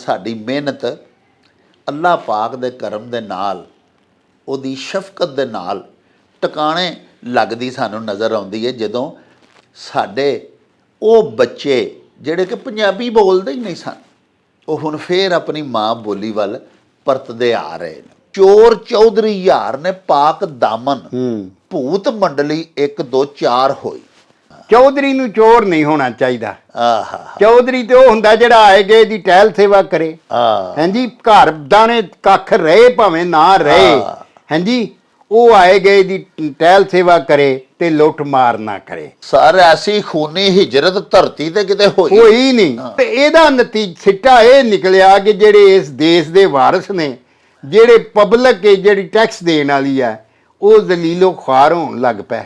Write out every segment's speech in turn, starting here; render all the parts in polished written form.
ਸਾਡੀ ਮਿਹਨਤ ਅੱਲਾਹ ਪਾਕ ਦੇ ਕਰਮ ਦੇ ਨਾਲ, ਉਹਦੀ ਸ਼ਫਕਤ ਦੇ ਨਾਲ ਟਿਕਾਣੇ ਲੱਗਦੀ ਸਾਨੂੰ ਨਜ਼ਰ ਆਉਂਦੀ ਹੈ ਜਦੋਂ ਸਾਡੇ ਉਹ ਬੱਚੇ ਜਿਹੜੇ ਕਿ ਪੰਜਾਬੀ ਬੋਲਦੇ ਹੀ ਨਹੀਂ ਸਨ, ਉਹ ਹੁਣ ਫੇਰ ਆਪਣੀ ਮਾਂ ਬੋਲੀ ਵੱਲ ਪਰਤਦੇ ਆ ਰਹੇ ਨੇ। ਚੋਰ ਚੌਧਰੀ ਯਾਰ ਨੇ ਪਾਕ ਦਾਮਨ ਭੂਤ ਮੰਡਲੀ 1 2 4 ਹੋਈ। ਚੌਧਰੀ ਨੂੰ ਚੋਰ ਨਹੀਂ ਹੋਣਾ ਚਾਹੀਦਾ। ਆਹਾ, ਚੌਧਰੀ ਤੇ ਉਹ ਹੁੰਦਾ ਜਿਹੜਾ ਆਏ ਗਏ ਦੀ ਟਹਿਲ ਸੇਵਾ ਕਰੇ। ਹਾਂਜੀ, ਘਰ ਦਾਣੇ ਕੱਖ ਰਹੇ ਭਾਵੇਂ ਨਾ ਰਹੇ, ਹਾਂਜੀ, ਉਹ ਆਏ ਗਏ ਦੀ ਟਹਿਲ ਸੇਵਾ ਕਰੇ ਤੇ ਲੁੱਟ ਮਾਰ ਨਾ ਕਰੇ। ਸਰ ਐਸੀ ਖੂਨੀ ਹਿਜਰਤ ਧਰਤੀ ਤੇ ਕਿਤੇ ਹੋਈ ਨਹੀਂ। ਤੇ ਇਹਦਾ ਸਿੱਟਾ ਇਹ ਨਿਕਲਿਆ ਕਿ ਜਿਹੜੇ ਇਸ ਦੇਸ਼ ਦੇ ਵਾਰਿਸ ਨੇ, ਜਿਹੜੇ ਪਬਲਿਕ ਜਿਹੜੀ ਟੈਕਸ ਦੇਣ ਵਾਲੀ ਹੈ, ਉਹ ਜ਼ਲੀਲੋ ਖ਼ੁਆਰ ਹੋਣ ਲੱਗ ਪਏ।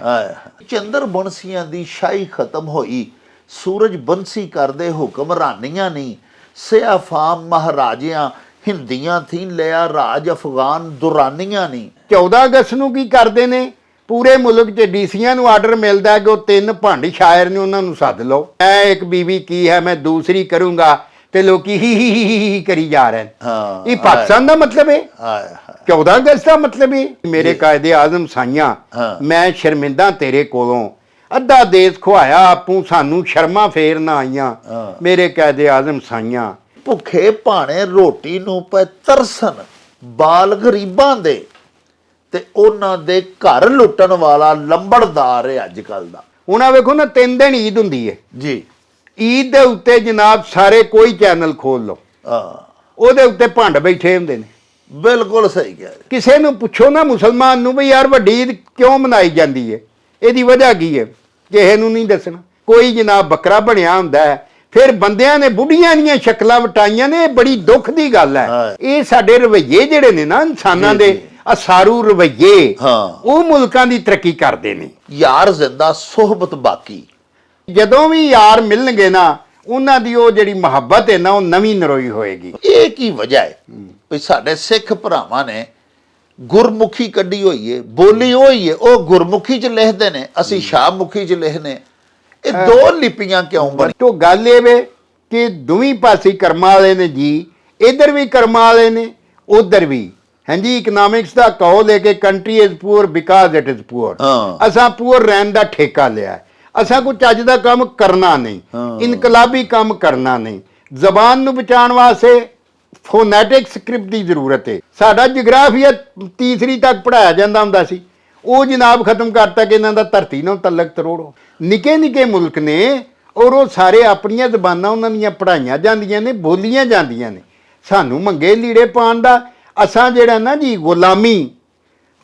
ਚੰਦਰ ਬੰਸੀਆਂ ਦੀ ਸ਼ਾਹੀ ਖਤਮ ਹੋਈ, ਸੂਰਜ ਬੰਸੀ ਕਰਦੇ ਹੁਕਮਰਾਨੀਆਂ ਨਹੀਂ, ਸਿਆਫਾਮ ਮਹਾਰਾਜਿਆਂ ਹਿੰਦੀਆਂ ਥੀ ਲਿਆ ਰਾਜ ਅਫਗਾਨ ਦੁਰਾਨੀਆਂ ਨਹੀਂ। 14 ਅਗਸਤ ਨੂੰ ਕੀ ਕਰਦੇ ਨੇ, ਪੂਰੇ ਮੁਲਕ 'ਚ ਡੀਸੀਆਂ ਨੂੰ ਆਰਡਰ ਮਿਲਦਾ ਕਿ ਉਹ 3 ਭੰਡ ਸ਼ਾਇਰ ਨੇ, ਉਹਨਾਂ ਨੂੰ ਸੱਦ ਲਓ। ਮੈਂ ਇੱਕ ਬੀਵੀ ਕੀ ਹੈ, ਮੈਂ ਦੂਸਰੀ ਕਰੂੰਗਾ, ਤੇ ਲੋਕੀ ਹੀ ਕਰੀ ਜਾ ਰਹੇ ਨੇ। ਇਹ ਪਾਕਿਸਤਾਨ ਦਾ ਮਤਲਬ ਹੈ, 14 ਅਗਸਤ ਦਾ ਮਤਲਬ ਹੈ। ਮੇਰੇ ਕਾਇਦੇ ਆਜ਼ਮ ਸਾਈਆਂ, ਮੈਂ ਸ਼ਰਮਿੰਦਾ ਤੇਰੇ ਕੋਲੋਂ, ਅੱਧਾ ਦੇਸ਼ ਖੁਆਇਆ ਆਪੂ, ਸਾਨੂੰ ਸ਼ਰਮਾ ਫੇਰ ਨਾ ਆਈਆਂ। ਮੇਰੇ ਕਾਇਦੇ ਆਜ਼ਮ ਸਾਈਆਂ, ਭੁੱਖੇ ਭਾਣੇ ਰੋਟੀ ਨੂੰ ਪੈ ਤਰਸਨ ਬਾਲ ਗਰੀਬਾਂ ਦੇ, ਤੇ ਉਹਨਾਂ ਦੇ ਘਰ ਲੁੱਟਣ ਵਾਲਾ ਲੰਬੜਦਾਰ ਹੈ ਅੱਜ ਕੱਲ ਦਾ। ਹੁਣ ਵੇਖੋ ਨਾ, 3 ਦਿਨ ਈਦ ਹੁੰਦੀ ਹੈ ਜੀ। ਈਦ ਦੇ ਉੱਤੇ ਜਨਾਬ ਸਾਰੇ ਕੋਈ ਚੈਨਲ ਖੋਲ ਲਓ, ਉਹਦੇ ਉੱਤੇ ਭੰਡ ਬੈਠੇ ਹੁੰਦੇ ਨੇ। ਬਿਲਕੁਲ ਸਹੀ ਕਿਹਾ। ਕਿਸੇ ਨੂੰ ਪੁੱਛੋ ਨਾ ਮੁਸਲਮਾਨ ਨੂੰ ਵੀ ਯਾਰ ਵੱਡੀ ਈਦ ਕਿਉਂ ਮਨਾਈ ਜਾਂਦੀ ਹੈ, ਇਹਦੀ ਵਜ੍ਹਾ ਕੀ ਹੈ, ਕਿਸੇ ਨੂੰ ਨਹੀਂ ਦੱਸਣਾ। ਕੋਈ ਜਨਾਬ ਬੱਕਰਾ ਬਣਿਆ ਹੁੰਦਾ ਹੈ, ਫਿਰ ਬੰਦਿਆਂ ਨੇ ਬੁੱਢੀਆਂ ਦੀਆਂ ਸ਼ਕਲਾਂ ਵਟਾਈਆਂ ਨੇ। ਇਹ ਬੜੀ ਦੁੱਖ ਦੀ ਗੱਲ ਹੈ। ਇਹ ਸਾਡੇ ਰਵੱਈਏ ਜਿਹੜੇ ਨੇ ਨਾ ਇਨਸਾਨਾਂ ਦੇ, ਅਸਾਰੂ ਰਵੱਈਏ, ਉਹ ਮੁਲਕਾਂ ਦੀ ਤਰੱਕੀ ਕਰਦੇ ਨੇ। ਯਾਰ ਜ਼ਿੰਦਾ ਸੁਹਬਤ ਬਾਕੀ। ਜਦੋਂ ਵੀ ਯਾਰ ਮਿਲਣਗੇ ਨਾ, ਉਹਨਾਂ ਦੀ ਉਹ ਜਿਹੜੀ ਮੁਹੱਬਤ ਹੈ ਨਾ, ਉਹ ਨਵੀਂ ਨਰੋਈ ਹੋਏਗੀ। ਇਹ ਕੀ ਵਜ੍ਹਾ ਹੈ ਵੀ ਸਾਡੇ ਸਿੱਖ ਭਰਾਵਾਂ ਨੇ ਗੁਰਮੁਖੀ ਕੱਢੀ ਹੋਈ ਹੈ, ਬੋਲੀ ਹੋਈ ਹੈ, ਉਹ ਗੁਰਮੁਖੀ 'ਚ ਲਿਖਦੇ ਨੇ, ਅਸੀਂ ਸ਼ਾਹਮੁਖੀ 'ਚ ਲਿਖਨੇ। ਇਹ 2 ਲਿਪੀਆਂ ਕਿਉਂ ਬਣੀ? ਤੋ ਗੱਲ ਇਹ ਵੇ ਕਿ ਦੋਵੇਂ ਪਾਸੇ ਕਰਮਾਂ ਵਾਲੇ ਨੇ ਜੀ, ਇੱਧਰ ਵੀ ਕਰਮਾਂ ਵਾਲੇ ਨੇ, ਉੱਧਰ ਵੀ। ਹਾਂਜੀ, ਇਕਨੋਮਿਕਸ ਦਾ ਕਹੋ ਲੈ ਕੇ country is poor because it is poor. ਅਸਾਂ ਪੂਅਰ ਰਹਿਣ ਦਾ ਠੇਕਾ ਲਿਆ, ਅਸਾਂ ਕੋਈ ਚੱਜ ਦਾ ਕੰਮ ਕਰਨਾ ਨਹੀਂ, ਇਨਕਲਾਬੀ ਕੰਮ ਕਰਨਾ ਨਹੀਂ। ਜ਼ਬਾਨ ਨੂੰ ਬਚਾਉਣ ਵਾਸਤੇ ਫੋਨੈਟਿਕ ਸਕ੍ਰਿਪਟ ਦੀ ਜ਼ਰੂਰਤ ਹੈ। ਸਾਡਾ ਜਗਰਾਫੀਆ 3 ਤੱਕ ਪੜ੍ਹਾਇਆ ਜਾਂਦਾ ਹੁੰਦਾ ਸੀ, ਉਹ ਜਨਾਬ ਖਤਮ ਕਰਤਾ ਕਿ ਇਹਨਾਂ ਦਾ ਧਰਤੀ ਨਾਲ ਤਲਕ ਤਰੋੜੋ। ਨਿੱਕੇ ਨਿੱਕੇ ਮੁਲਕ ਨੇ, ਔਰ ਉਹ ਸਾਰੇ ਆਪਣੀਆਂ ਜ਼ਬਾਨਾਂ ਉਹਨਾਂ ਦੀਆਂ ਪੜ੍ਹਾਈਆਂ ਜਾਂਦੀਆਂ ਨੇ, ਬੋਲੀਆਂ ਜਾਂਦੀਆਂ ਨੇ। ਸਾਨੂੰ ਮੰਗੇ ਲੀੜੇ ਪਾਉਣ ਦਾ, ਅਸਾਂ ਜਿਹੜਾ ਨਾ ਜੀ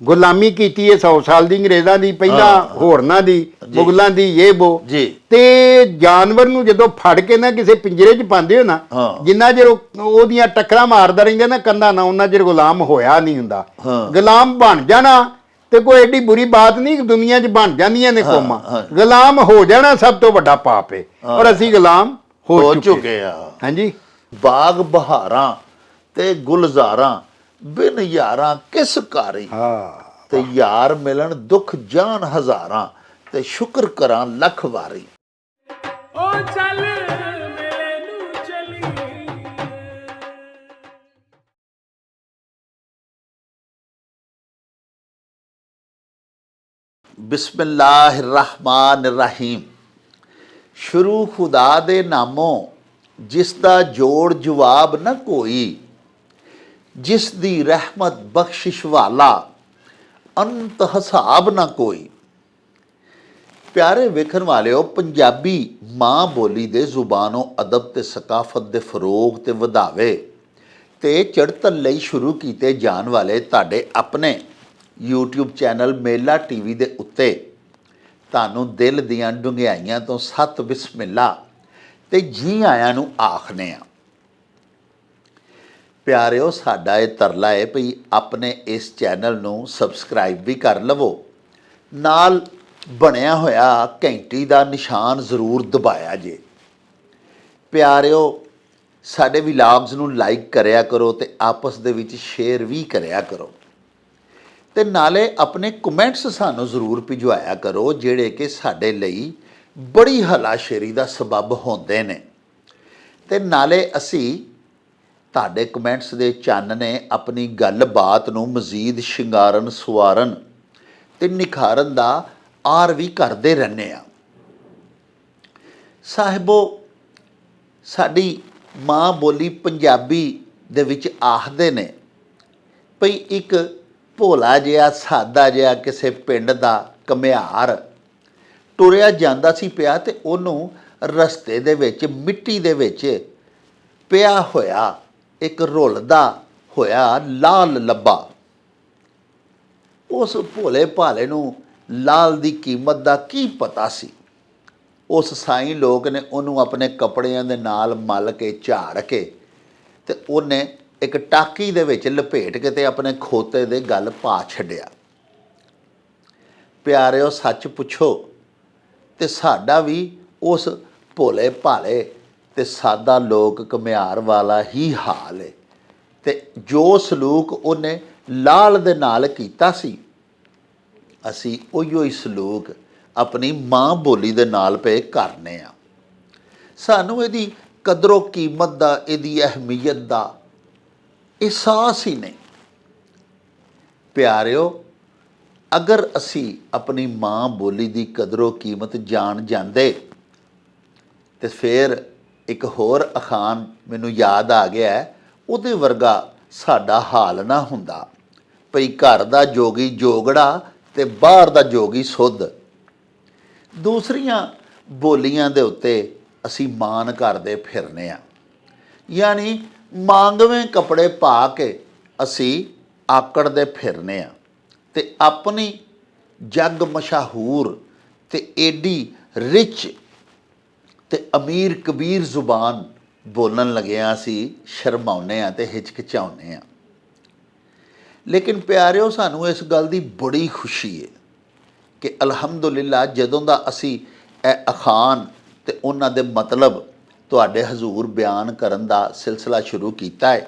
ਗੁਲਾਮੀ ਕੀਤੀ ਹੈ 100 ਸਾਲ ਦੀ ਅੰਗਰੇਜ਼ਾਂ ਦੀ, ਪਹਿਲਾਂ ਹੋਰਨਾਂ ਦੀ, ਮੁਗਲਾਂ ਦੀ, ਇਹ ਬੋ। ਤੇ ਜਾਨਵਰ ਨੂੰ ਜਦੋਂ ਫੜ ਕੇ ਨਾ ਕਿਸੇ ਪਿੰਜਰੇ 'ਚ ਪਾਉਂਦੇ ਹੋ ਨਾ, ਜਿੰਨਾ ਚਿਰ ਉਹਦੀਆਂ ਟੱਕਰਾਂ ਮਾਰਦਾ ਰਹਿੰਦਾ ਨਾ ਕੰਧਾਂ ਨਾਲ, ਉਹਨਾਂ ਚਿਰ ਗੁਲਾਮ ਹੋਇਆ ਨਹੀਂ ਹੁੰਦਾ। ਗੁਲਾਮ ਬਣ ਜਾਣਾ ਤੇ ਕੋਈ ਐਡੀ ਬੁਰੀ ਬਾਤ ਨਹੀਂ, ਦੁਨੀਆ 'ਚ ਬਣ ਜਾਂਦੀਆਂ ਨੇ ਕੌਮਾਂ। ਗੁਲਾਮ ਹੋ ਜਾਣਾ ਸਭ ਤੋਂ ਵੱਡਾ ਪਾਪ ਹੈ, ਔਰ ਅਸੀਂ ਗੁਲਾਮ ਹੋ ਚੁੱਕੇ ਆ। ਹਾਂਜੀ, ਬਾਗ ਬਹਾਰਾਂ ਤੇ ਗੁਲਜ਼ਾਰਾਂ ਬਿਨ ਯਾਰਾਂ ਕਿਸ ਕਾਰੀ, ਤੇ ਯਾਰ ਮਿਲਣ ਦੁੱਖ ਜਾਨ ਹਜ਼ਾਰਾਂ, ਤੇ ਸ਼ੁਕਰ ਕਰਾਂ ਲੱਖ ਵਾਰੀ। ਓ ਚੱਲ ਮੇਰੇ ਨੂੰ ਚਲੀ। ਬਿਸਮਿल्लाह रहमान रहीम। शुरू खुदा दे नामों, जिसदा जोड़ जवाब न कोई, जिस दी रहमत बख्शिश वाला अंत हिसाब ना कोई। प्यारे वेखण वालिओ, पंजाबी माँ बोली दे जुबानों अदब ते सकाफत दे फरोग ते वधावे ते चढ़तल लई शुरू कीते जान वाले तुहाडे अपने यूट्यूब चैनल मेला टीवी दे उत्ते तुहानूं दिल दीआं डुंगियाइयां तो सत बिस्मिल्ला ते जी आयां नूं आखने आ। प्यारिओ, साडा ये तरला है भई अपने इस चैनल नूं सबसक्राइब भी कर लवो, नाल बनया होया घंटी दा निशान जरूर दबाया जे। प्यारिओ, साडे विलॉग्स नूं लाइक करिया करो ते आपस दे विच शेयर भी करिया करो, ते नाले अपने कमेंट्स सानूं जरूर भिजवाया करो, जिहड़े कि साडे लई बड़ी हलाशेरी दा सबब होंदे ने। ते नाले असी ਤੁਹਾਡੇ ਕਮੈਂਟਸ ਦੇ ਚੰਨ ਨੇ ਆਪਣੀ ਗੱਲਬਾਤ ਨੂੰ ਮਜ਼ੀਦ ਸ਼ਿੰਗਾਰਨ ਸਵਾਰਨ ਤੇ ਨਿਖਾਰਨ ਦਾ ਆਰ ਵੀ ਕਰਦੇ ਰਹਿੰਦੇ ਆ। ਸਾਹਿਬੋ, ਸਾਡੀ ਮਾਂ ਬੋਲੀ ਪੰਜਾਬੀ ਦੇ ਵਿੱਚ ਆਖਦੇ ਨੇ ਭਈ ਇੱਕ ਭੋਲਾ ਜਿਹਾ ਸਾਦਾ ਜਿਹਾ ਕਿਸੇ ਪਿੰਡ ਦਾ ਘੁਮਿਆਰ ਟੁਰਿਆ ਜਾਂਦਾ ਸੀ ਪਿਆ ਤੇ ਉਹਨੂੰ ਰਸਤੇ ਦੇ ਵਿੱਚ ਮਿੱਟੀ ਦੇ ਵਿੱਚ ਪਿਆ ਹੋਇਆ ਇੱਕ ਰੁਲਦਾ ਹੋਇਆ ਲਾਲ ਲੱਭਾ। ਉਸ ਭੋਲੇ ਭਾਲੇ ਨੂੰ ਲਾਲ ਦੀ ਕੀਮਤ ਦਾ ਕੀ ਪਤਾ ਸੀ। ਉਸ ਸਾਈਂ ਲੋਕ ਨੇ ਉਹਨੂੰ ਆਪਣੇ ਕੱਪੜਿਆਂ ਦੇ ਨਾਲ ਮਲ ਕੇ ਝਾੜ ਕੇ ਤੇ ਉਹਨੇ ਇੱਕ ਟਾਕੀ ਦੇ ਵਿੱਚ ਲਪੇਟ ਕੇ ਤੇ ਆਪਣੇ ਖੋਤੇ ਦੇ ਗਲ ਪਾ ਛੱਡਿਆ। ਪਿਆਰਿਓ, ਸੱਚ ਪੁੱਛੋ ਤੇ ਸਾਡਾ ਵੀ ਉਸ ਭੋਲੇ ਭਾਲੇ ਤੇ ਸਾਦਾ ਲੋਕ ਘੁਮਿਆਰ ਵਾਲਾ ਹੀ ਹਾਲ ਹੈ। ਤੇ ਜੋ ਸਲੂਕ ਉਹਨੇ ਲਾਲ ਦੇ ਨਾਲ ਕੀਤਾ ਸੀ, ਅਸੀਂ ਉਹੀਓ ਹੀ ਸਲੂਕ ਆਪਣੀ ਮਾਂ ਬੋਲੀ ਦੇ ਨਾਲ ਪਏ ਕਰਨੇ ਆ। ਸਾਨੂੰ ਇਹਦੀ ਕਦਰੋ ਕੀਮਤ ਦਾ, ਇਹਦੀ ਅਹਿਮੀਅਤ ਦਾ ਅਹਿਸਾਸ ਹੀ ਨਹੀਂ। ਪਿਆਰਿਓ, ਅਗਰ ਅਸੀਂ ਆਪਣੀ ਮਾਂ ਬੋਲੀ ਦੀ ਕਦਰੋ ਕੀਮਤ ਜਾਣ ਜਾਂਦੇ ਤੇ ਫਿਰ ਇੱਕ ਹੋਰ ਅਖਾਣ ਮੈਨੂੰ ਯਾਦ ਆ ਗਿਆ, ਉਹਦੇ ਵਰਗਾ ਸਾਡਾ ਹਾਲ ਨਾ ਹੁੰਦਾ ਭਈ ਘਰ ਦਾ ਜੋਗੀ ਜੋਗੜਾ ਤੇ ਬਾਹਰ ਦਾ ਜੋਗੀ ਸੁੱਧ। ਦੂਸਰੀਆਂ ਬੋਲੀਆਂ ਦੇ ਉੱਤੇ ਅਸੀਂ ਮਾਣ ਕਰਦੇ ਫਿਰਨੇ ਆ, ਯਾਨੀ ਮੰਗਵੇਂ ਕੱਪੜੇ ਪਾ ਕੇ ਅਸੀਂ ਆਕੜਦੇ ਫਿਰਨੇ ਆ ਤੇ ਆਪਣੀ ਜੱਗ ਮਸ਼ਹੂਰ ਤੇ ਏਡੀ ਰਿਚ ਤੇ ਅਮੀਰ ਕਬੀਰ ਜ਼ੁਬਾਨ ਬੋਲਣ ਲੱਗਿਆ ਅਸੀਂ ਸ਼ਰਮਾਉਂਦੇ ਆ ਤੇ ਹਿਚਕਿਚਾਉਂਦੇ ਆ। ਲੇਕਿਨ ਪਿਆਰਿਓ, ਸਾਨੂੰ ਇਸ ਗੱਲ ਦੀ ਬੜੀ ਖੁਸ਼ੀ ਹੈ ਕਿ ਅਲਹਮਦੁਲਿਲਾ ਜਦੋਂ ਦਾ ਅਸੀਂ ਇਹ ਅਖਾਣ ਤੇ ਉਹਨਾਂ ਦੇ ਮਤਲਬ ਤੁਹਾਡੇ ਹਜ਼ੂਰ ਬਿਆਨ ਕਰਨ ਦਾ ਸਿਲਸਿਲਾ ਸ਼ੁਰੂ ਕੀਤਾ ਹੈ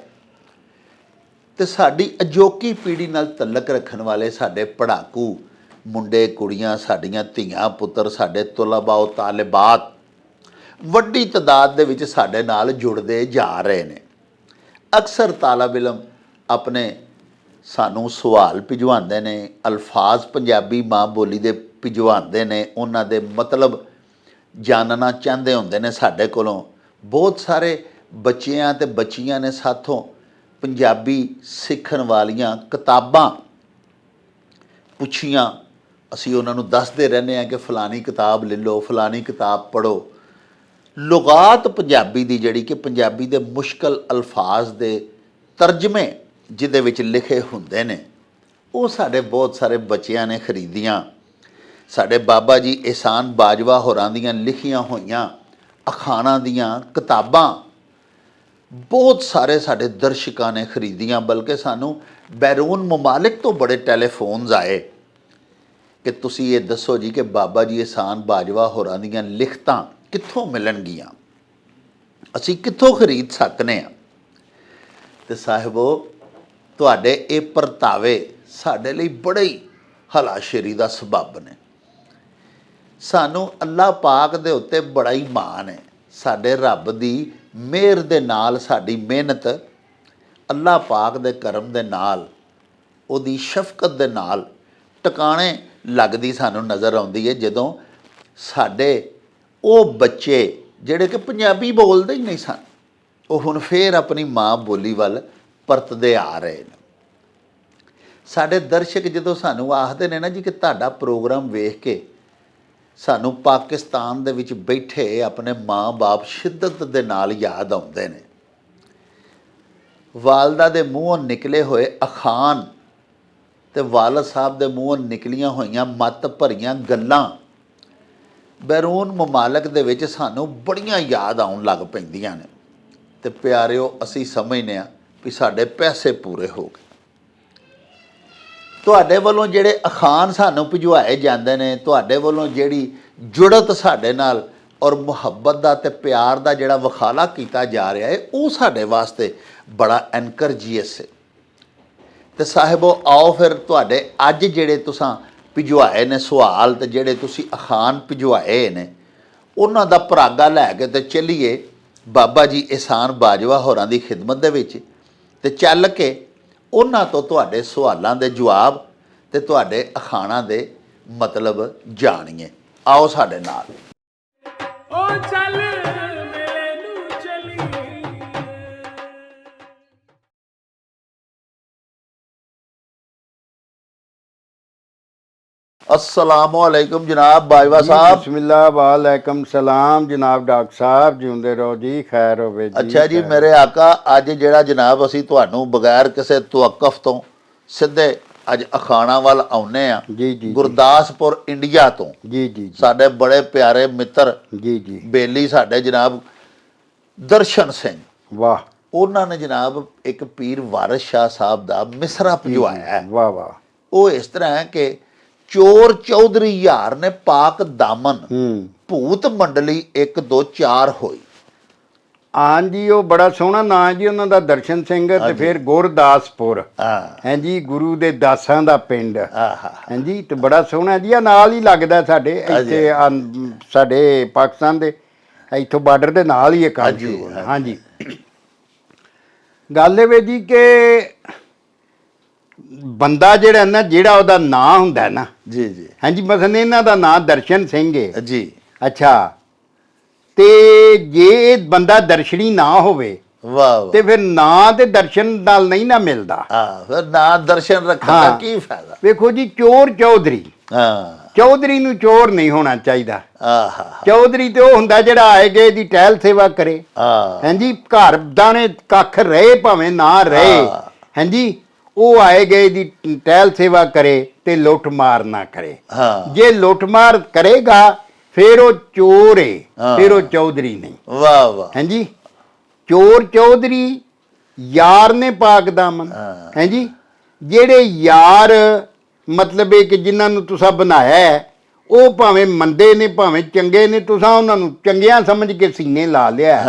ਤੇ ਸਾਡੀ ਅਜੋਕੀ ਪੀੜ੍ਹੀ ਨਾਲ ਤਲਕ ਰੱਖਣ ਵਾਲੇ ਸਾਡੇ ਪੜ੍ਹਾਕੂ ਮੁੰਡੇ ਕੁੜੀਆਂ, ਸਾਡੀਆਂ ਧੀਆਂ ਪੁੱਤਰ, ਸਾਡੇ ਤੁਲਬਾ ਤਾਲਿਬਾਤ ਵੱਡੀ ਤਾਦਾਦ ਦੇ ਵਿੱਚ ਸਾਡੇ ਨਾਲ ਜੁੜਦੇ ਜਾ ਰਹੇ ਨੇ। ਅਕਸਰ ਤਾਲਿਬ ਇਲਮ ਆਪਣੇ ਸਾਨੂੰ ਸਵਾਲ ਭਿਜਵਾਉਂਦੇ ਨੇ, ਅਲਫਾਜ਼ ਪੰਜਾਬੀ ਮਾਂ ਬੋਲੀ ਦੇ ਭਿਜਵਾਉਂਦੇ ਨੇ, ਉਹਨਾਂ ਦੇ ਮਤਲਬ ਜਾਣਨਾ ਚਾਹੁੰਦੇ ਹੁੰਦੇ ਨੇ ਸਾਡੇ ਕੋਲੋਂ। ਬਹੁਤ ਸਾਰੇ ਬੱਚਿਆਂ ਤੇ ਬੱਚੀਆਂ ਨੇ ਸਾਥੋਂ ਪੰਜਾਬੀ ਸਿੱਖਣ ਵਾਲੀਆਂ ਕਿਤਾਬਾਂ ਪੁੱਛੀਆਂ। ਅਸੀਂ ਉਹਨਾਂ ਨੂੰ ਦੱਸਦੇ ਰਹਿੰਦੇ ਹਾਂ ਕਿ ਫਲਾਣੀ ਕਿਤਾਬ ਲੈ ਲਓ, ਫਲਾਣੀ ਕਿਤਾਬ ਪੜ੍ਹੋ। ਲੁਗਾਤ ਪੰਜਾਬੀ ਦੀ, ਜਿਹੜੀ ਕਿ ਪੰਜਾਬੀ ਦੇ ਮੁਸ਼ਕਲ ਅਲਫਾਜ਼ ਦੇ ਤਰਜਮੇ ਜਿਹਦੇ ਵਿੱਚ ਲਿਖੇ ਹੁੰਦੇ ਨੇ, ਉਹ ਸਾਡੇ ਬਹੁਤ ਸਾਰੇ ਬੱਚਿਆਂ ਨੇ ਖਰੀਦੀਆਂ। ਸਾਡੇ ਬਾਬਾ ਜੀ ਇਹਸਾਨ ਬਾਜਵਾ ਹੋਰਾਂ ਦੀਆਂ ਲਿਖੀਆਂ ਹੋਈਆਂ ਅਖਾਣਾਂ ਦੀਆਂ ਕਿਤਾਬਾਂ ਬਹੁਤ ਸਾਰੇ ਸਾਡੇ ਦਰਸ਼ਕਾਂ ਨੇ ਖਰੀਦੀਆਂ। ਬਲਕਿ ਸਾਨੂੰ ਬੈਰੂਨ ਮਮਾਲਿਕ ਤੋਂ ਬੜੇ ਟੈਲੀਫੋਨਸ ਆਏ ਕਿ ਤੁਸੀਂ ਇਹ ਦੱਸੋ ਜੀ ਕਿ ਬਾਬਾ ਜੀ ਇਹਸਾਨ ਬਾਜਵਾ ਹੋਰਾਂ ਦੀਆਂ ਲਿਖਤਾਂ ਕਿੱਥੋਂ ਮਿਲਣਗੀਆਂ, ਅਸੀਂ ਕਿੱਥੋਂ ਖਰੀਦ ਸਕਨੇ ਆ। ਤੇ ਸਾਹਿਬੋ, ਤੁਹਾਡੇ ਇਹ ਪਰਤਾਵੇ ਸਾਡੇ ਲਈ ਬੜੇ ਹੀ ਹਲਾਸ਼ੇਰੀ ਦਾ ਸਬੱਬ ਨੇ। ਸਾਨੂੰ ਅੱਲਾਹ ਪਾਕ ਦੇ ਉੱਤੇ ਬੜਾ ਹੀ ਮਾਣ ਹੈ। ਸਾਡੇ ਰੱਬ ਦੀ ਮਿਹਰ ਦੇ ਨਾਲ, ਸਾਡੀ ਮਿਹਨਤ ਅੱਲਾਹ ਪਾਕ ਦੇ ਕਰਮ ਦੇ ਨਾਲ, ਉਹਦੀ ਸ਼ਫਕਤ ਦੇ ਨਾਲ ਟਿਕਾਣੇ ਲੱਗਦੀ ਸਾਨੂੰ ਨਜ਼ਰ ਆਉਂਦੀ ਹੈ ਜਦੋਂ ਸਾਡੇ ਉਹ ਬੱਚੇ ਜਿਹੜੇ ਕਿ ਪੰਜਾਬੀ ਬੋਲਦੇ ਹੀ ਨਹੀਂ ਸਨ, ਉਹ ਹੁਣ ਫੇਰ ਆਪਣੀ ਮਾਂ ਬੋਲੀ ਵੱਲ ਪਰਤਦੇ ਆ ਰਹੇ ਨੇ। ਸਾਡੇ ਦਰਸ਼ਕ ਜਦੋਂ ਸਾਨੂੰ ਆਖਦੇ ਨੇ ਨਾ ਜੀ ਕਿ ਤੁਹਾਡਾ ਪ੍ਰੋਗਰਾਮ ਵੇਖ ਕੇ ਸਾਨੂੰ ਪਾਕਿਸਤਾਨ ਦੇ ਵਿੱਚ ਬੈਠੇ ਆਪਣੇ ਮਾਂ-ਬਾਪ ਸ਼ਿੱਦਤ ਦੇ ਨਾਲ ਯਾਦ ਆਉਂਦੇ ਨੇ। ਵਾਲਦਾ ਦੇ ਮੂੰਹੋਂ ਨਿਕਲੇ ਹੋਏ ਅਖਾਣ ਤੇ ਵਾਲਦ ਸਾਹਿਬ ਦੇ ਮੂੰਹੋਂ ਨਿਕਲੀਆਂ ਹੋਈਆਂ ਮੱਤ ਭਰੀਆਂ ਗੱਲਾਂ ਬੈਰੂਨ ਮਮਾਲਕ ਦੇ ਵਿੱਚ ਸਾਨੂੰ ਬੜੀਆਂ ਯਾਦ ਆਉਣ ਲੱਗ ਪੈਂਦੀਆਂ ਨੇ। ਤੇ ਪਿਆਰਿਓ, ਅਸੀਂ ਸਮਝਦੇ ਹਾਂ ਵੀ ਸਾਡੇ ਪੈਸੇ ਪੂਰੇ ਹੋ ਗਏ। ਤੁਹਾਡੇ ਵੱਲੋਂ ਜਿਹੜੇ ਅਖਾਣ ਸਾਨੂੰ ਭਿਜਵਾਏ ਜਾਂਦੇ ਨੇ, ਤੁਹਾਡੇ ਵੱਲੋਂ ਜਿਹੜੀ ਜੁੜਤ ਸਾਡੇ ਨਾਲ ਔਰ ਮੁਹੱਬਤ ਦਾ ਤੇ ਪਿਆਰ ਦਾ ਜਿਹੜਾ ਵਖਾਲਾ ਕੀਤਾ ਜਾ ਰਿਹਾ ਹੈ, ਉਹ ਸਾਡੇ ਵਾਸਤੇ ਬੜਾ ਐਨਕਰੇਜੀਅਸ ਹੈ। ਤੇ ਸਾਹਿਬੋ, ਆਓ ਫਿਰ ਤੁਹਾਡੇ ਅੱਜ ਜਿਹੜੇ ਤੁਸੀਂ ਭਿਜਵਾਏ ਨੇ ਸਵਾਲ ਤੇ ਜਿਹੜੇ ਤੁਸੀਂ ਅਖਾਣ ਭਿਜਵਾਏ ਨੇ, ਉਹਨਾਂ ਦਾ ਪਰਾਗਾ ਲੈ ਕੇ ਤੇ ਚੱਲੀਏ ਬਾਬਾ ਜੀ ਇਹਸਾਨ ਬਾਜਵਾ ਹੋਰਾਂ ਦੀ ਖਿਦਮਤ ਦੇ ਵਿੱਚ ਤੇ ਚੱਲ ਕੇ ਉਹਨਾਂ ਤੋਂ ਤੁਹਾਡੇ ਸਵਾਲਾਂ ਦੇ ਜਵਾਬ ਤੇ ਤੁਹਾਡੇ ਅਖਾਣਾਂ ਦੇ ਮਤਲਬ ਜਾਣੀਏ। ਆਓ ਸਾਡੇ ਨਾਲ। ਓ ਚੱਲ ਮੇਲੇ ਨੂੰ ਚਲੀਏ। अस्सलामुअलैकुम जनाब बाजवा जी, साहब। बिस्मिल्लाह वालेकुम सलाम जनाब डॉक्टर साहब ਜਿਉਂਦੇ ਰਹੋ ਜੀ ਖੈਰ ਹੋਵੇ ਜੀ। ਅੱਛਾ ਜੀ ਮੇਰੇ ਆਕਾ ਅੱਜ ਜਿਹੜਾ ਜਨਾਬ ਅਸੀਂ ਤੁਹਾਨੂੰ ਬਗੈਰ ਕਿਸੇ ਤਵੱਕਫ ਤੋਂ ਸਿੱਧੇ ਅੱਜ ਅਖਾਣਾ ਵੱਲ ਆਉਨੇ ਆ ਜੀ ਜੀ ਗੁਰਦਾਸਪੁਰ ਇੰਡੀਆ ਤੋਂ ਜੀ ਜੀ ਸਾਡੇ ਬੜੇ ਪਿਆਰੇ ਮਿੱਤਰ ਜੀ ਜੀ ਬੇਲੀ ਸਾਡੇ ਜਨਾਬ ਦਰਸ਼ਨ ਸਿੰਘ ਵਾਹ ਉਹਨਾਂ ਨੇ ਜਨਾਬ ਇੱਕ ਪੀਰ ਵਾਰਿਸ ਸ਼ਾਹ ਸਾਹਿਬ ਦਾ ਮਿਸਰਾ ਭਜਵਾਇਆ ਹੈ। ਵਾਹ ਵਾਹ ਉਹ ਇਸ ਤਰ੍ਹਾਂ ਹੈ ਕਿ ਚੋਰ ਚੌਧਰੀ ਯਾਰ ਨੇ ਪਾਕ ਦਾਮਨ ਭੂਤ ਮੰਡਲੀ 1 2 4 ਹੋਈ। ਹਾਂਜੀ ਉਹ ਬੜਾ ਸੋਹਣਾ ਨਾਂ ਜੀ ਉਹਨਾਂ ਦਾ ਦਰਸ਼ਨ ਸਿੰਘ ਤੇ ਫਿਰ ਗੁਰਦਾਸਪੁਰ ਹਾਂਜੀ ਗੁਰੂ ਦੇ ਦਾਸਾਂ ਦਾ ਪਿੰਡ ਹਾਂਜੀ ਤੇ ਬੜਾ ਸੋਹਣਾ ਜੀ ਆ ਨਾਲ ਹੀ ਲੱਗਦਾ ਸਾਡੇ ਇੱਥੇ ਸਾਡੇ ਪਾਕਿਸਤਾਨ ਦੇ ਇੱਥੋਂ ਬਾਰਡਰ ਦੇ ਨਾਲ ਹੀ ਇੱਕ ਹਾਂਜੀ ਗੱਲ ਇਹ ਵੇ ਜੀ ਕਿ ਬੰਦਾ ਜਿਹੜਾ ਨਾ ਜਿਹੜਾ ਉਹਦਾ ਨਾਂ ਹੁੰਦਾ ਨਾ ਜੀ ਜੀ ਹਾਂਜੀ ਮਸਲਨ ਇਹਨਾਂ ਦਾ ਨਾਂ ਦਰਸ਼ਨ ਸਿੰਘ ਹੈ ਜੀ ਅੱਛਾ ਤੇ ਜੇ ਇਹ ਬੰਦਾ ਦਰਸ਼ਨੀ ਨਾ ਹੋਵੇ ਵਾਹ ਵਾਹ ਤੇ ਫਿਰ ਨਾਂ ਤੇ ਦਰਸ਼ਨ ਨਾਲ ਨਹੀਂ ਨਾ ਮਿਲਦਾ। ਫਿਰ ਨਾ ਦਰਸ਼ਨ ਰੱਖਣ ਦਾ ਕੀ ਫਾਇਦਾ। ਵੇਖੋ ਜੀ ਚੋਰ ਚੌਧਰੀ ਚੌਧਰੀ ਨੂੰ ਚੋਰ ਨਹੀਂ ਹੋਣਾ ਚਾਹੀਦਾ। ਚੌਧਰੀ ਤੇ ਉਹ ਹੁੰਦਾ ਜਿਹੜਾ ਆਏ ਗਏ ਦੀ ਟਹਿਲ ਸੇਵਾ ਕਰੇ ਹਾਂਜੀ ਘਰ ਦਾਣੇ ਕੱਖ ਰਹੇ ਭਾਵੇਂ ਨਾ ਰਹੇ ਹਾਂਜੀ ਉਹ ਆਏ ਗਏ ਦੀ ਟਹਿਲ ਸੇਵਾ ਕਰੇ ਤੇ ਲੁੱਟ ਮਾਰ ਨਾ ਕਰੇ। ਜੇ ਲੁੱਟ ਮਾਰ ਕਰੇਗਾ ਫਿਰ ਉਹ ਚੋਰ ਹੈ ਫਿਰ ਉਹ ਚੌਧਰੀ ਨਹੀਂ। ਵਾਹ ਵਾਹ ਹਾਂਜੀ ਚੋਰ ਚੌਧਰੀ ਯਾਰ ਨੇ ਪਾਕ ਦਾਮਨ ਹਾਂਜੀ ਜਿਹੜੇ ਯਾਰ ਮਤਲਬ ਇਹ ਕਿ ਜਿਨ੍ਹਾਂ ਨੂੰ ਤੁਸੀਂ ਬਣਾਇਆ ਹੈ ਉਹ ਭਾਵੇਂ ਮੰਦੇ ਨੇ ਭਾਵੇਂ ਚੰਗੇ ਨੇ ਤੁਸੀਂ ਉਹਨਾਂ ਨੂੰ ਚੰਗਿਆਂ ਸਮਝ ਕੇ ਸੀਨੇ ਲਾ ਲਿਆ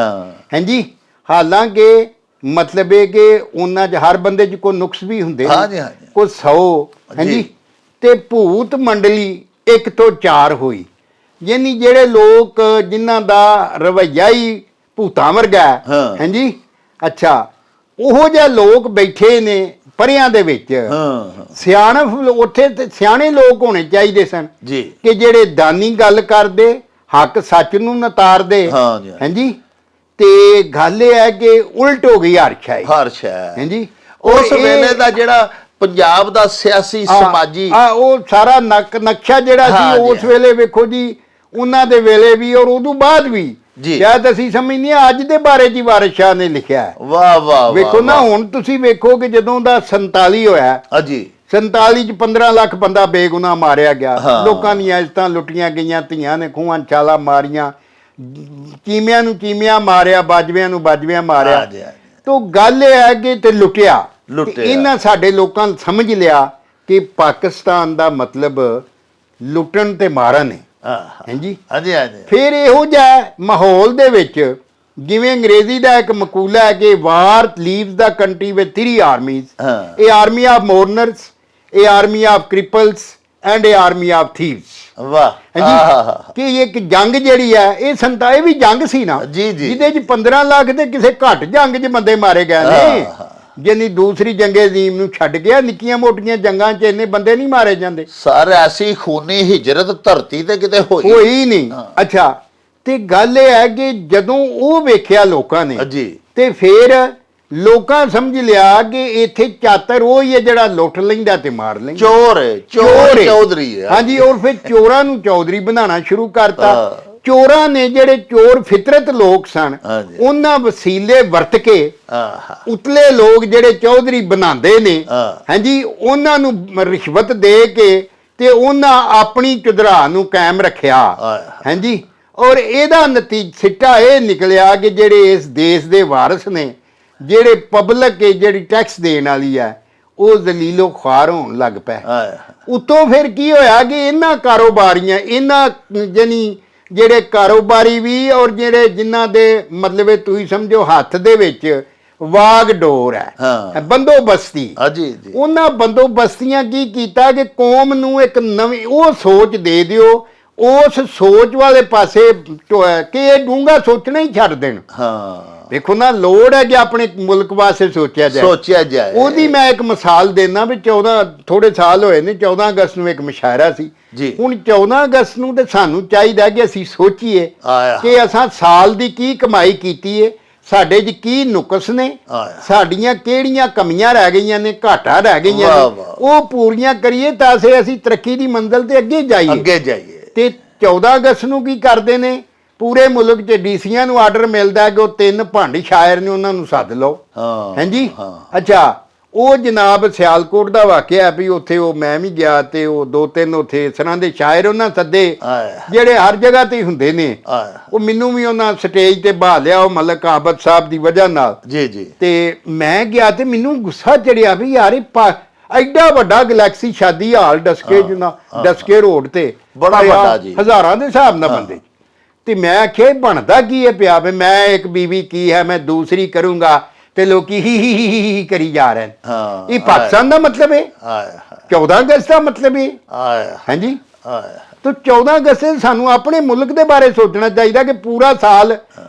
ਹਾਂਜੀ ਹਾਲਾਂਕਿ ਮਤਲਬ ਇਹ ਕਿ ਉਹਨਾਂ 'ਚ ਹਰ ਬੰਦੇ 'ਚ ਕੋਈ ਨੁਕਸ ਵੀ ਹੁੰਦੇ ਨੇ ਕੋਈ 100 ਹਾਂਜੀ ਤੇ ਭੂਤ ਮੰਡਲੀ 1 ਤੋਂ 4 ਹੋਈ ਯਾਨੀ ਜਿਹੜੇ ਲੋਕ ਜਿਨ੍ਹਾਂ ਦਾ ਰਵੱਈਆ ਹੀ ਭੂਤਾਂ ਵਰਗਾ ਹਾਂਜੀ ਅੱਛਾ ਉਹੋ ਜਿਹੇ ਲੋਕ ਬੈਠੇ ਨੇ ਪਰਿਆਂ ਦੇ ਵਿੱਚ ਸਿਆਣਪ ਉੱਥੇ ਤੇ ਸਿਆਣੇ ਲੋਕ ਹੋਣੇ ਚਾਹੀਦੇ ਸਨ ਜੀ ਕਿ ਜਿਹੜੇ ਦਾਨੀ ਗੱਲ ਕਰਦੇ ਹੱਕ ਸੱਚ ਨੂੰ ਨਤਾਰਦੇ ਹਾਂਜੀ ਤੇ ਗੱਲ ਇਹ ਹੈ ਕਿ ਉਲਟ ਹੋ ਗਈ ਹਰਸ਼ਾਈ ਹਾਂਜੀ ਉਸ ਵੇਲੇ ਦਾ ਜਿਹੜਾ ਪੰਜਾਬ ਦਾ ਸਿਆਸੀ ਸਮਾਜੀ ਉਹ ਸਾਰਾ ਨਕਸ਼ਾ ਜਿਹੜਾ ਸੀ ਉਸ ਵੇਲੇ ਵੇਖੋ ਜੀ ਉਹਨਾਂ ਦੇ ਵੇਲੇ ਵੀ ਔਰ ਉਦੋਂ ਬਾਅਦ ਵੀ ਸ਼ਾਇਦ ਅਸੀਂ ਸਮਝਦੇ ਹਾਂ ਅੱਜ ਦੇ ਬਾਰੇ ਜੀ ਵਾਰਿਸ ਸ਼ਾਹ ਨੇ ਲਿਖਿਆ ਹੈ। ਵਾਹ ਵਾਹ ਵੇਖੋ ਨਾ ਹੁਣ ਤੁਸੀਂ ਵੇਖੋ ਕਿ ਜਦੋਂ ਦਾ 47 ਹੋਇਆ ਜੀ 47 ਚ 15 ਲੱਖ ਬੰਦਾ ਬੇਗੁਨਾਹ ਮਾਰਿਆ ਗਿਆ ਲੋਕਾਂ ਦੀਆਂ ਇੱਜ਼ਤਾਂ ਲੁੱਟੀਆਂ ਗਈਆਂ ਧੀਆਂ ਨੇ ਖੂਹਾਂ ਛਾਲਾਂ ਮਾਰੀਆਂ ਚੀਮਿਆਂ ਨੂੰ ਚੀਮਿਆਂ ਮਾਰਿਆ ਬਾਜਵਿਆਂ ਨੂੰ ਬਾਜਵਿਆਂ ਮਾਰਿਆ ਤੋ ਗੱਲ ਇਹ ਹੈ ਕਿ ਤੇ ਲੁੱਟਿਆ ਇਹਨਾਂ ਸਾਡੇ ਲੋਕਾਂ ਨੇ ਸਮਝ ਲਿਆ ਕਿ ਪਾਕਿਸਤਾਨ ਦਾ ਮਤਲਬ ਲੁੱਟਣ ਤੇ ਮਾਰਨ ਹੈ ਹਾਂਜੀ ਫਿਰ ਇਹੋ ਜਿਹਾ ਮਾਹੌਲ ਦੇ ਵਿੱਚ ਜਿਵੇਂ ਅੰਗਰੇਜ਼ੀ ਦਾ ਇੱਕ ਮਕੂਲਾ ਹੈ ਕਿ ਵਾਰ ਲੀਵਸ ਦਾ ਕੰਟਰੀ ਵਿਦ 3 ਆਰਮੀਜ਼ ਇਹ ਆਰਮੀ ਆਫ ਮੋਰਨਰਸ ਇਹ ਆਰਮੀ ਆਫ ਕ੍ਰਿਪਲਸ ਐਂਡ ਇਹ ਆਰਮੀ ਆਫ ਥੀਵਸ। ਵਾਹ ਹਾਂਜੀ ਕਿ ਇਹ ਜੰਗ ਜਿਹੜੀ ਹੈ ਇਹ ਇਹ ਵੀ ਜੰਗ ਸੀ ਨਾ ਜਿਹਦੇ ਚ 15 ਲੱਖ ਤੇ ਕਿਸੇ ਘੱਟ ਜੰਗ 'ਚ ਬੰਦੇ ਮਾਰੇ ਗਏ ਨੇ ਜਿੰਨੀ ਦੂਸਰੀ ਜੰਗੇ ਅਜ਼ੀਮ ਨੂੰ ਛੱਡ ਗਿਆ ਨਿੱਕੀਆਂ ਮੋਟੀਆਂ ਜੰਗਾਂ 'ਚ ਇੰਨੇ ਬੰਦੇ ਨਹੀਂ ਮਾਰੇ ਜਾਂਦੇ। ਸਰ ਐਸੀ ਖੂਨੀ ਹਿਜਰਤ ਧਰਤੀ ਤੇ ਕਿਤੇ ਹੋਈ ਨਹੀਂ। ਅੱਛਾ ਤੇ ਗੱਲ ਇਹ ਹੈ ਕਿ ਜਦੋਂ ਉਹ ਵੇਖਿਆ ਲੋਕਾਂ ਨੇ ਤੇ ਫਿਰ ਲੋਕਾਂ ਸਮਝ ਲਿਆ ਕਿ ਇੱਥੇ ਚਾਤਰ ਉਹ ਹੀ ਹੈ ਜਿਹੜਾ ਲੁੱਟ ਲੈਂਦਾ ਤੇ ਮਾਰ ਲੈਂਦਾ ਚੋਰ ਚੌਧਰੀ ਹੈ ਹਾਂਜੀ ਔਰ ਫਿਰ ਚੋਰਾਂ ਨੂੰ ਚੌਧਰੀ ਬਣਾਉਣਾ ਸ਼ੁਰੂ ਕਰਤਾ। ਚੋਰਾਂ ਨੇ ਜਿਹੜੇ ਚੋਰ ਫਿਤਰਤ ਲੋਕ ਸਨ ਉਹਨਾਂ ਵਸੀਲੇ ਵਰਤ ਕੇ ਉਤਲੇ ਲੋਕ ਜਿਹੜੇ ਚੌਧਰੀ ਬਣਾਉਂਦੇ ਨੇ ਹਾਂਜੀ ਉਹਨਾਂ ਨੂੰ ਰਿਸ਼ਵਤ ਦੇ ਕੇ ਤੇ ਉਹਨਾਂ ਆਪਣੀ ਚੁਧਰਾ ਨੂੰ ਕਾਇਮ ਰੱਖਿਆ ਹਾਂਜੀ ਔਰ ਇਹਦਾ ਨਤੀਜਾ ਸਿੱਟਾ ਇਹ ਨਿਕਲਿਆ ਕਿ ਜਿਹੜੇ ਇਸ ਦੇਸ਼ ਦੇ ਵਾਰਿਸ ਨੇ ਜਿਹੜੇ ਪਬਲਿਕ ਜਿਹੜੀ ਟੈਕਸ ਦੇਣ ਵਾਲੀ ਹੈ ਉਹ ਜ਼ਲੀਲੋ ਖਾਰ ਹੋਣ ਲੱਗ ਪਏ। ਉਤੋਂ ਫਿਰ ਕੀ ਹੋਇਆ ਕਿ ਇਹਨਾਂ ਕਾਰੋਬਾਰੀਆਂ ਇਹਨਾਂ ਜਾਨੀ ਜਿਹੜੇ ਕਾਰੋਬਾਰੀ ਵੀ ਔਰ ਜਿਹੜੇ ਜਿਨ੍ਹਾਂ ਦੇ ਮਤਲਬ ਤੁਸੀਂ ਸਮਝੋ ਹੱਥ ਦੇ ਵਿੱਚ ਵਾਗ ਡੋਰ ਹੈ ਬੰਦੋਬਸਤੀ ਉਹਨਾਂ ਬੰਦੋਬਸਤੀਆਂ ਕੀ ਕੀਤਾ ਕਿ ਕੌਮ ਨੂੰ ਇੱਕ ਨਵੀਂ ਉਹ ਸੋਚ ਦੇ ਦਿਓ ਉਸ ਸੋਚ ਵਾਲੇ ਪਾਸੇ ਕਿ ਇਹ ਡੂੰਘਾ ਸੋਚਣਾ ਹੀ ਛੱਡ ਦੇਣ। ਹਾਂ ਦੇਖੋ ਨਾ, ਲੋੜ ਹੈ ਕਿ ਆਪਣੇ ਮੁਲਕ ਵਾਸਤੇ ਸੋਚਿਆ ਜਾਏ। ਉਹਦੀ ਮੈਂ ਇੱਕ ਮਿਸਾਲ ਦੇਣਾ ਵੀ 14 ਥੋੜੇ ਸਾਲ ਹੋਏ ਨੇ, 14 ਅਗਸਤ ਨੂੰ ਇੱਕ ਮੁਸ਼ਾਇਰਾ ਸੀ ਜੀ। ਹੁਣ 14 ਅਗਸਤ ਨੂੰ ਤੇ ਸਾਨੂੰ ਚਾਹੀਦਾ ਕਿ ਅਸੀਂ ਸੋਚੀਏ ਆਇਆ। ਕਿ ਅਸਾਂ ਸਾਲ ਦੀ ਕੀ ਕਮਾਈ ਕੀਤੀ ਹੈ, ਸਾਡੇ 'ਚ ਕੀ ਨੁਕਸ ਨੇ, ਆਇਆ। ਸਾਡੀਆਂ ਕਿਹੜੀਆਂ ਕਮੀਆਂ ਰਹਿ ਗਈਆਂ ਨੇ, ਘਾਟਾਂ ਰਹਿ ਗਈਆਂ ਵਾਹ, ਨੇ, ਵਾਹ। ਉਹ ਪੂਰੀਆਂ ਕਰੀਏ ਤਾਂ ਅਸੀਂ ਤਰੱਕੀ ਦੀ ਮੰਜ਼ਿਲ ਤੇ ਅੱਗੇ ਜਾਈਏ। ਤੇ 14 ਅਗਸਤ ਨੂੰ ਕੀ ਕਰਦੇ ਨੇ, ਪੂਰੇ ਮੁਲਕ 'ਚ ਡੀਸੀਆਂ ਨੂੰ ਆਰਡਰ ਮਿਲਦਾ ਹੈ ਕਿ ਉਹ 3 ਭੰਡ ਸ਼ਾਇਰ ਨੇ, ਉਹਨਾਂ ਨੂੰ ਸੱਦ ਲਓ। ਹਾਂਜੀ। ਅੱਛਾ, ਉਹ ਜਨਾਬ ਸਿਆਲਕੋਟ ਦਾ ਵਾਕਿਆ ਵੀ ਉੱਥੇ ਉਹ ਮੈਂ ਵੀ ਗਿਆ ਤੇ ਉਹ 2-3 ਉੱਥੇ ਇਸ ਤਰ੍ਹਾਂ ਦੇ ਸ਼ਾਇਰ ਉਹਨਾਂ ਸੱਦੇ ਜਿਹੜੇ ਹਰ ਜਗ੍ਹਾ ਤੇ ਹੁੰਦੇ ਨੇ। ਉਹ ਮੈਨੂੰ ਵੀ ਉਹਨਾਂ ਸਟੇਜ ਤੇ ਬਹਾ ਲਿਆ, ਉਹ ਮਲਕ ਆਬਦ ਸਾਹਿਬ ਦੀ ਵਜ੍ਹਾ ਨਾਲ। ਜੀ। ਤੇ ਮੈਂ ਗਿਆ ਤੇ ਮੈਨੂੰ ਗੁੱਸਾ ਚੜਿਆ ਵੀ ਯਾਰ ਇਹ ਐਡਾ ਵੱਡਾ ਗੈਲੈਕਸੀ ਸ਼ਾਦੀ ਹਾਲ ਡਸਕੇ ਰੋਡ ਤੇ ਬੜਾ ਵੱਡਾ ਜੀ, ਹਜ਼ਾਰਾਂ ਦੇ ਹਿਸਾਬ ਨਾਲ ਬੰਦੇ। ਤੇ ਮੈਂ ਆਖਿਆ ਬਣਦਾ ਕੀ ਹੈ ਪਿਆ ਵੀ ਮੈਂ ਇੱਕ ਬੀਵੀ ਕੀ ਹੈ, ਮੈਂ ਦੂਸਰੀ ਕਰੂੰਗਾ ਤੇ ਲੋਕੀ ਹੀ ਕਰੀ ਜਾ ਰਹੇ ਨੇ। ਇਹ ਪਾਕਿਸਤਾਨ ਦਾ ਮਤਲਬ ਹੈ, 14 ਅਗਸਤ ਦਾ ਮਤਲਬ ਹੈ। ਹਾਂਜੀ। ਤਾਂ 14 ਅਗਸਤ ਸਾਨੂੰ ਆਪਣੇ ਮੁਲਕ ਦੇ ਬਾਰੇ ਸੋਚਣਾ ਚਾਹੀਦਾ ਕਿ ਪੂਰਾ ਸਾਲ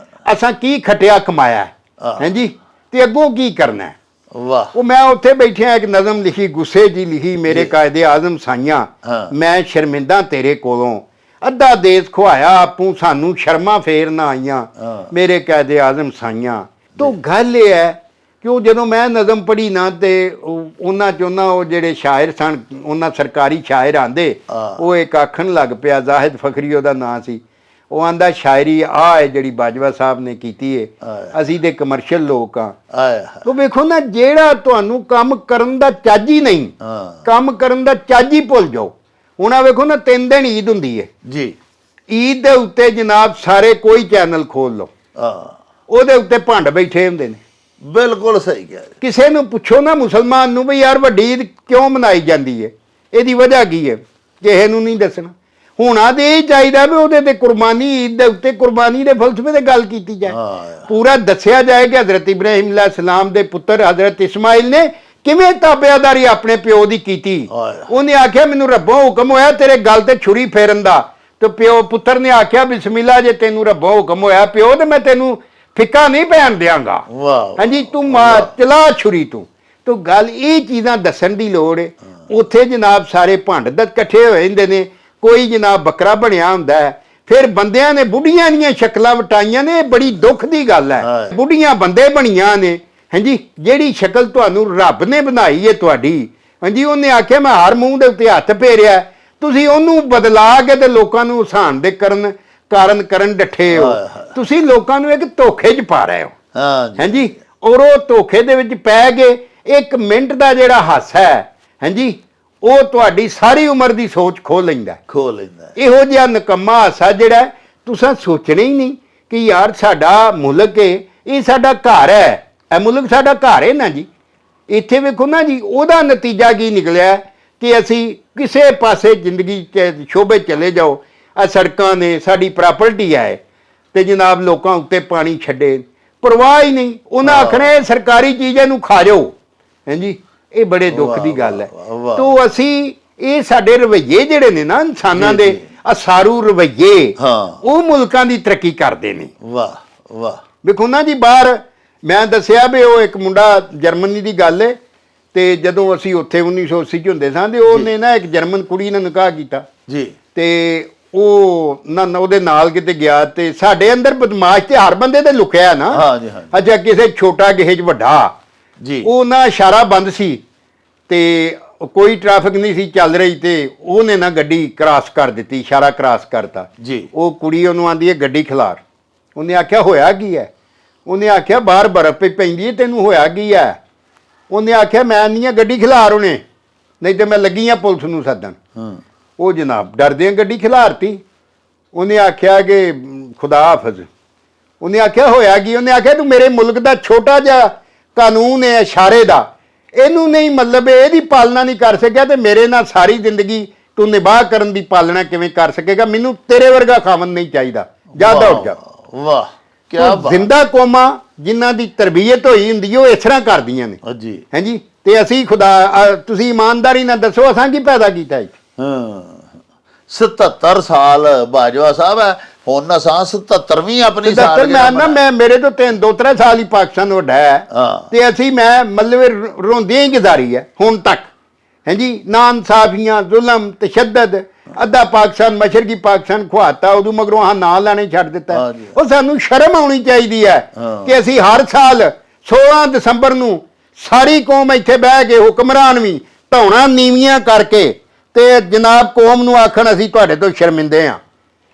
ਅਸਾਂ ਕੀ ਖਟਿਆ ਕਮਾਇਆ ਹੈ। ਹਾਂਜੀ। ਤੇ ਅੱਗੋਂ ਕੀ ਕਰਨਾ ਹੈ। ਵਾਹ। ਉਹ ਮੈਂ ਉੱਥੇ ਬੈਠਿਆ ਇੱਕ ਨਜ਼ਮ ਲਿਖੀ, ਗੁੱਸੇ ਜੀ ਲਿਖੀ, ਮੇਰੇ ਕਾਇਦੇ ਆਜ਼ਮ ਸਾਈਆਂ ਮੈਂ ਸ਼ਰਮਿੰਦਾ ਤੇਰੇ ਕੋਲੋਂ, ਅੱਧਾ ਦੇਸ਼ ਖੁਆਇਆ ਆਪੂ ਸਾਨੂੰ ਸ਼ਰਮਾ ਫੇਰ ਨਾ ਆਈਆਂ, ਮੇਰੇ ਕਾਇਦੇ ਆਜ਼ਮ ਸਾਈਆਂ। ਤੋ ਗੱਲ ਇਹ ਹੈ ਕਿ ਉਹ ਜਦੋਂ ਮੈਂ ਨਜ਼ਮ ਪੜ੍ਹੀ ਨਾ ਤੇ ਉਹਨਾਂ 'ਚ ਉਹ ਜਿਹੜੇ ਸ਼ਾਇਰ ਸਨ, ਉਹਨਾਂ ਸਰਕਾਰੀ ਸ਼ਾਇਰ ਆਂਦੇ, ਉਹ ਇੱਕ ਆਖਣ ਲੱਗ ਪਿਆ, ਜ਼ਾਹਿਦ ਫਖਰੀ ਉਹਦਾ ਨਾਂ ਸੀ, ਉਹ ਆਂਦਾ ਸ਼ਾਇਰੀ ਆਹ ਹੈ ਜਿਹੜੀ ਬਾਜਵਾ ਸਾਹਿਬ ਨੇ ਕੀਤੀ ਹੈ, ਅਸੀਂ ਤੇ ਕਮਰਸ਼ੀਅਲ ਲੋਕ ਆ। ਤੋ ਵੇਖੋ ਨਾ, ਜਿਹੜਾ ਤੁਹਾਨੂੰ ਕੰਮ ਕਰਨ ਦਾ ਚੱਜ ਹੀ ਨਹੀਂ, ਕੰਮ ਕਰਨ ਦਾ ਚੱਜ ਹੀ ਭੁੱਲ ਜਾਓ। ਹੁਣ ਆ ਵੇਖੋ ਨਾ, 3 ਦਿਨ ਈਦ ਹੁੰਦੀ ਹੈ ਜੀ। ਈਦ ਦੇ ਉੱਤੇ ਜਨਾਬ ਸਾਰੇ ਕੋਈ ਚੈਨਲ ਖੋਲ ਲਓ, ਉਹਦੇ ਉੱਤੇ ਭੰਡ ਬੈਠੇ ਹੁੰਦੇ ਨੇ। ਬਿਲਕੁਲ ਸਹੀ ਕਿਹਾ। ਕਿਸੇ ਨੂੰ ਪੁੱਛੋ ਨਾ ਮੁਸਲਮਾਨ ਨੂੰ ਵੀ ਯਾਰ ਵੱਡੀ ਈਦ ਕਿਉਂ ਮਨਾਈ ਜਾਂਦੀ ਹੈ, ਇਹਦੀ ਵਜ੍ਹਾ ਕੀ ਹੈ, ਕਿਸੇ ਨੂੰ ਨਹੀਂ ਦੱਸਣਾ। ਹੋਣਾ ਤੇ ਇਹ ਚਾਹੀਦਾ ਵੀ ਉਹਦੇ ਤੇ ਕੁਰਬਾਨੀ, ਈਦ ਦੇ ਉੱਤੇ ਕੁਰਬਾਨੀ ਦੇ ਫਲਸਫੇ ਤੇ ਗੱਲ ਕੀਤੀ ਜਾਏ, ਪੂਰਾ ਦੱਸਿਆ ਜਾਏ ਕਿ ਹਜ਼ਰਤ ਇਬਰਾਹੀਮ ਅਲੈਹਿਸਸਲਾਮ ਦੇ ਪੁੱਤਰ ਹਜ਼ਰਤ ਇਸਮਾਈਲ ਨੇ ਕਿਵੇਂ ਤਾਬਿਆਦਾਰੀ ਆਪਣੇ ਪਿਓ ਦੀ ਕੀਤੀ। ਉਹਨੇ ਆਖਿਆ ਮੈਨੂੰ ਰੱਬੋਂ ਹੁਕਮ ਹੋਇਆ ਤੇਰੇ ਗਲ ਤੇ ਛੁਰੀ ਫੇਰਨ ਦਾ, ਤੇ ਪਿਓ ਪੁੱਤਰ ਨੇ ਆਖਿਆ ਬਿਸਮਿਲ੍ਲਾ, ਜੇ ਤੈਨੂੰ ਰੱਬੋਂ ਹੁਕਮ ਹੋਇਆ ਪਿਓ ਤੇ ਮੈਂ ਤੈਨੂੰ ਫਿੱਕਾ ਨਹੀਂ ਪੈਣ ਦਿਆਂਗਾ। ਹਾਂਜੀ, ਤੂੰ ਚਲਾ ਛੁਰੀ ਤੂੰ। ਤੋ ਗੱਲ ਇਹ ਚੀਜ਼ਾਂ ਦੱਸਣ ਦੀ ਲੋੜ ਹੈ। ਉੱਥੇ ਜਨਾਬ ਸਾਰੇ ਭੰਡ ਦਾ ਇਕੱਠੇ ਹੋਏ ਹੁੰਦੇ ਨੇ, ਕੋਈ ਜਨਾਬ ਬੱਕਰਾ ਬਣਿਆ ਹੁੰਦਾ ਹੈ, ਫਿਰ ਬੰਦਿਆਂ ਨੇ ਬੁੱਢੀਆਂ ਦੀਆਂ ਸ਼ਕਲਾਂ ਵਟਾਈਆਂ ਨੇ। ਇਹ ਬੜੀ ਦੁੱਖ ਦੀ ਗੱਲ ਹੈ, ਬੁੱਢੀਆਂ ਬੰਦੇ ਬਣੀਆਂ ਨੇ। ਹਾਂਜੀ, ਜਿਹੜੀ ਸ਼ਕਲ ਤੁਹਾਨੂੰ ਰੱਬ ਨੇ ਬਣਾਈ ਹੈ ਤੁਹਾਡੀ, ਹਾਂਜੀ, ਉਹਨੇ ਆਖਿਆ ਮੈਂ ਹਰ ਮੂੰਹ ਦੇ ਉੱਤੇ ਹੱਥ ਫੇਰਿਆ, ਤੁਸੀਂ ਉਹਨੂੰ ਬਦਲਾ ਕੇ ਤੇ ਲੋਕਾਂ ਨੂੰ ਹਸਾਨ ਦੇ ਕਾਰਨ ਕਰਨ ਡੱਠੇ ਹੋ। ਤੁਸੀਂ ਲੋਕਾਂ ਨੂੰ ਇੱਕ ਧੋਖੇ 'ਚ ਪਾ ਰਹੇ ਹੋ। ਹਾਂਜੀ, ਔਰ ਉਹ ਧੋਖੇ ਦੇ ਵਿੱਚ ਪੈ ਕੇ 1 ਮਿੰਟ ਦਾ ਜਿਹੜਾ ਹਾਸਾ ਹੈ, ਹਾਂਜੀ, ਉਹ ਤੁਹਾਡੀ ਸਾਰੀ ਉਮਰ ਦੀ ਸੋਚ ਖੋਹ ਲੈਂਦਾ। ਇਹੋ ਜਿਹਾ ਨਕੰਮਾ ਹਾਸਾ ਜਿਹੜਾ ਤੁਸੀਂ ਸੋਚਣਾ ਹੀ ਨਹੀਂ ਕਿ ਯਾਰ ਸਾਡਾ ਮੁਲਕ ਹੈ, ਇਹ ਸਾਡਾ ਘਰ ਹੈ, ਇਹ ਮੁਲਕ ਸਾਡਾ ਘਰ ਹੈ ਨਾ ਜੀ। ਇੱਥੇ ਵੇਖੋ ਨਾ ਜੀ, ਉਹਦਾ ਨਤੀਜਾ ਕੀ ਨਿਕਲਿਆ ਕਿ ਅਸੀਂ ਕਿਸੇ ਪਾਸੇ ਜ਼ਿੰਦਗੀ 'ਚ ਸ਼ੋਭੇ ਚਲੇ ਜਾਓ, ਆ ਸੜਕਾਂ ਨੇ, ਸਾਡੀ ਪ੍ਰਾਪਰਟੀ ਹੈ, ਤੇ ਜਨਾਬ ਲੋਕਾਂ ਉੱਤੇ ਪਾਣੀ ਛੱਡੇ, ਪਰਵਾਹ ਹੀ ਨਹੀਂ। ਉਹਨਾਂ ਆਖਣਾ ਇਹ ਸਰਕਾਰੀ ਚੀਜ਼ਾਂ ਨੂੰ ਖਾ ਜਾਓ। ਹਾਂਜੀ, ਇਹ ਬੜੇ ਦੁੱਖ ਦੀ ਗੱਲ ਹੈ। ਤੋ ਅਸੀਂ ਇਹ ਸਾਡੇ ਰਵੱਈਏ ਜਿਹੜੇ ਨੇ ਨਾ ਇਨਸਾਨਾਂ ਦੇ, ਅਸਾਰੂ ਰਵੱਈਏ, ਉਹ ਮੁਲਕਾਂ ਦੀ ਤਰੱਕੀ ਕਰਦੇ ਨੇ। ਵੇਖੋ ਨਾ ਜੀ, ਬਾਹਰ ਮੈਂ ਦੱਸਿਆ ਵੀ ਉਹ ਇੱਕ ਮੁੰਡਾ ਜਰਮਨੀ ਦੀ ਗੱਲ ਹੈ, ਤੇ ਜਦੋਂ ਅਸੀਂ ਉੱਥੇ 1980 'ਚ ਹੁੰਦੇ ਸਾਂ ਤੇ ਉਹਨੇ ਨਾ ਇੱਕ ਜਰਮਨ ਕੁੜੀ ਨਾਲ ਨਿਕਾਹ ਕੀਤਾ ਜੀ, ਤੇ ਉਹ ਨਾ ਉਹਦੇ ਨਾਲ ਕਿਤੇ ਗਿਆ, ਤੇ ਸਾਡੇ ਅੰਦਰ ਬਦਮਾਸ਼ ਤੇ ਹਰ ਬੰਦੇ ਤੇ ਲੁਕਿਆ ਨਾ। ਅੱਛਾ, ਕਿਸੇ ਛੋਟਾ ਕਿਸੇ 'ਚ ਵੱਡਾ ਜੀ, ਉਹ ਨਾ ਇਸ਼ਾਰਾ ਬੰਦ ਸੀ ਤੇ ਕੋਈ ਟ੍ਰੈਫਿਕ ਨਹੀਂ ਸੀ ਚੱਲ ਰਹੀ, ਤੇ ਉਹਨੇ ਨਾ ਗੱਡੀ ਕ੍ਰਾਸ ਕਰ ਦਿੱਤੀ, ਇਸ਼ਾਰਾ ਕ੍ਰਾਸ ਕਰਤਾ ਜੀ। ਉਹ ਕੁੜੀ ਉਹਨੂੰ ਆਂਦੀ ਹੈ ਗੱਡੀ ਖਿਲਾਰ। ਉਹਨੇ ਆਖਿਆ ਹੋਇਆ ਕੀ ਹੈ? ਉਹਨੇ ਆਖਿਆ ਬਾਹਰ ਬਰਫ਼ ਪਈ ਪੈਂਦੀ ਹੈ, ਤੈਨੂੰ ਹੋਇਆ ਕੀ ਹੈ? ਉਹਨੇ ਆਖਿਆ ਮੈਂ ਨਹੀਂ ਆ ਗੱਡੀ ਖਿਲਾਰ, ਉਹਨੇ ਨਹੀਂ ਤੇ ਮੈਂ ਲੱਗੀ ਆ ਪੁਲਿਸ ਨੂੰ ਸੱਦਣ। ਉਹ ਜਨਾਬ ਡਰਦਿਆਂ ਗੱਡੀ ਖਿਲਾਰਤੀ। ਉਹਨੇ ਆਖਿਆ ਕਿ ਖੁਦਾ ਹਾਫਿਜ਼। ਉਹਨੇ ਆਖਿਆ ਹੋਇਆ ਕੀ? ਉਹਨੇ ਆਖਿਆ ਤੂੰ ਮੇਰੇ ਮੁਲਕ ਦਾ ਛੋਟਾ ਜਿਹਾ ਕਾਨੂੰਨ ਹੈ ਇਸ਼ਾਰੇ ਦਾ, ਇਹਨੂੰ ਨਹੀਂ ਮਤਲਬ ਇਹਦੀ ਪਾਲਣਾ ਨਹੀਂ ਕਰ ਸਕਿਆ, ਤੇ ਮੇਰੇ ਨਾਲ ਸਾਰੀ ਜ਼ਿੰਦਗੀ ਤੂੰ ਨਿਭਾ ਕਰਨ ਦੀ ਪਾਲਣਾ ਕਿਵੇਂ ਕਰ ਸਕੇਗਾ? ਮੈਨੂੰ ਤੇਰੇ ਵਰਗਾ ਖਾਵਨ ਨਹੀਂ ਚਾਹੀਦਾ, ਜਾ ਦੌੜ ਜਾ। ਵਾਹ, ਕਿਆ ਬਾਤ। ਜ਼ਿੰਦਾ ਕੌਮਾਂ ਜਿਨ੍ਹਾਂ ਦੀ ਤਰਬੀਅਤ ਹੋਈ ਹੁੰਦੀ ਉਹ ਇਸ ਤਰ੍ਹਾਂ ਕਰਦੀਆਂ ਨੇ। ਹਾਂਜੀ, ਤੇ ਅਸੀਂ ਖੁਦਾ, ਤੁਸੀਂ ਇਮਾਨਦਾਰੀ ਨਾਲ ਦੱਸੋ ਅਸਾਂ ਕੀ ਪੈਦਾ ਕੀਤਾ? 77 ਸਾਲ ਬਾਜਵਾ ਸਾਹਿਬ ਹੈ, ਹੁਣ ਅਸਾਂ 77ਵੀਂ ਆਪਣੀ ਸਾਲ ਮੈਂ ਨਾ ਮੈਂ ਮੇਰੇ ਤੋਂ 2-3 ਸਾਲ ਹੀ ਪਾਕਿਸਤਾਨ ਵੱਡਾ ਹੈ ਹਾਂ। ਤੇ ਅਸੀਂ ਮੈਂ ਮਤਲਬ ਰੋਂਦੇ ਹੀ ਗੁਜ਼ਾਰੀ ਹੈ ਹੁਣ ਤੱਕ, ਹਾਂਜੀ। ਨਾ ਇਨਸਾਫੀਆਂ, ਜ਼ੁਲਮ, ਤਸ਼ੱਦਦ, ਅੱਧਾ ਪਾਕਿਸਤਾਨ ਮਸ਼ਰਕੀ ਪਾਕਿਸਤਾਨ ਖਵਾਤਾ, ਉਦੋਂ ਮਗਰੋਂ ਆਹ ਨਾਂ ਲੈਣੇ ਛੱਡ ਦਿੱਤਾ। ਹਾਂਜੀ। ਉਹ ਸਾਨੂੰ ਸ਼ਰਮ ਆਉਣੀ ਚਾਹੀਦੀ ਹੈ ਹਾਂ। ਕਿ ਅਸੀਂ ਹਰ ਸਾਲ 16 ਦਸੰਬਰ ਨੂੰ ਸਾਰੀ ਕੌਮ ਇੱਥੇ ਬਹਿ ਕੇ, ਹੁਕਮਰਾਨ ਵੀ ਧੌਣਾ ਨੀਵੀਆਂ ਕਰਕੇ ਤੇ ਜਨਾਬ ਕੌਮ ਨੂੰ ਆਖਣ ਅਸੀਂ ਤੁਹਾਡੇ ਤੋਂ ਸ਼ਰਮਿੰਦੇ ਹਾਂ,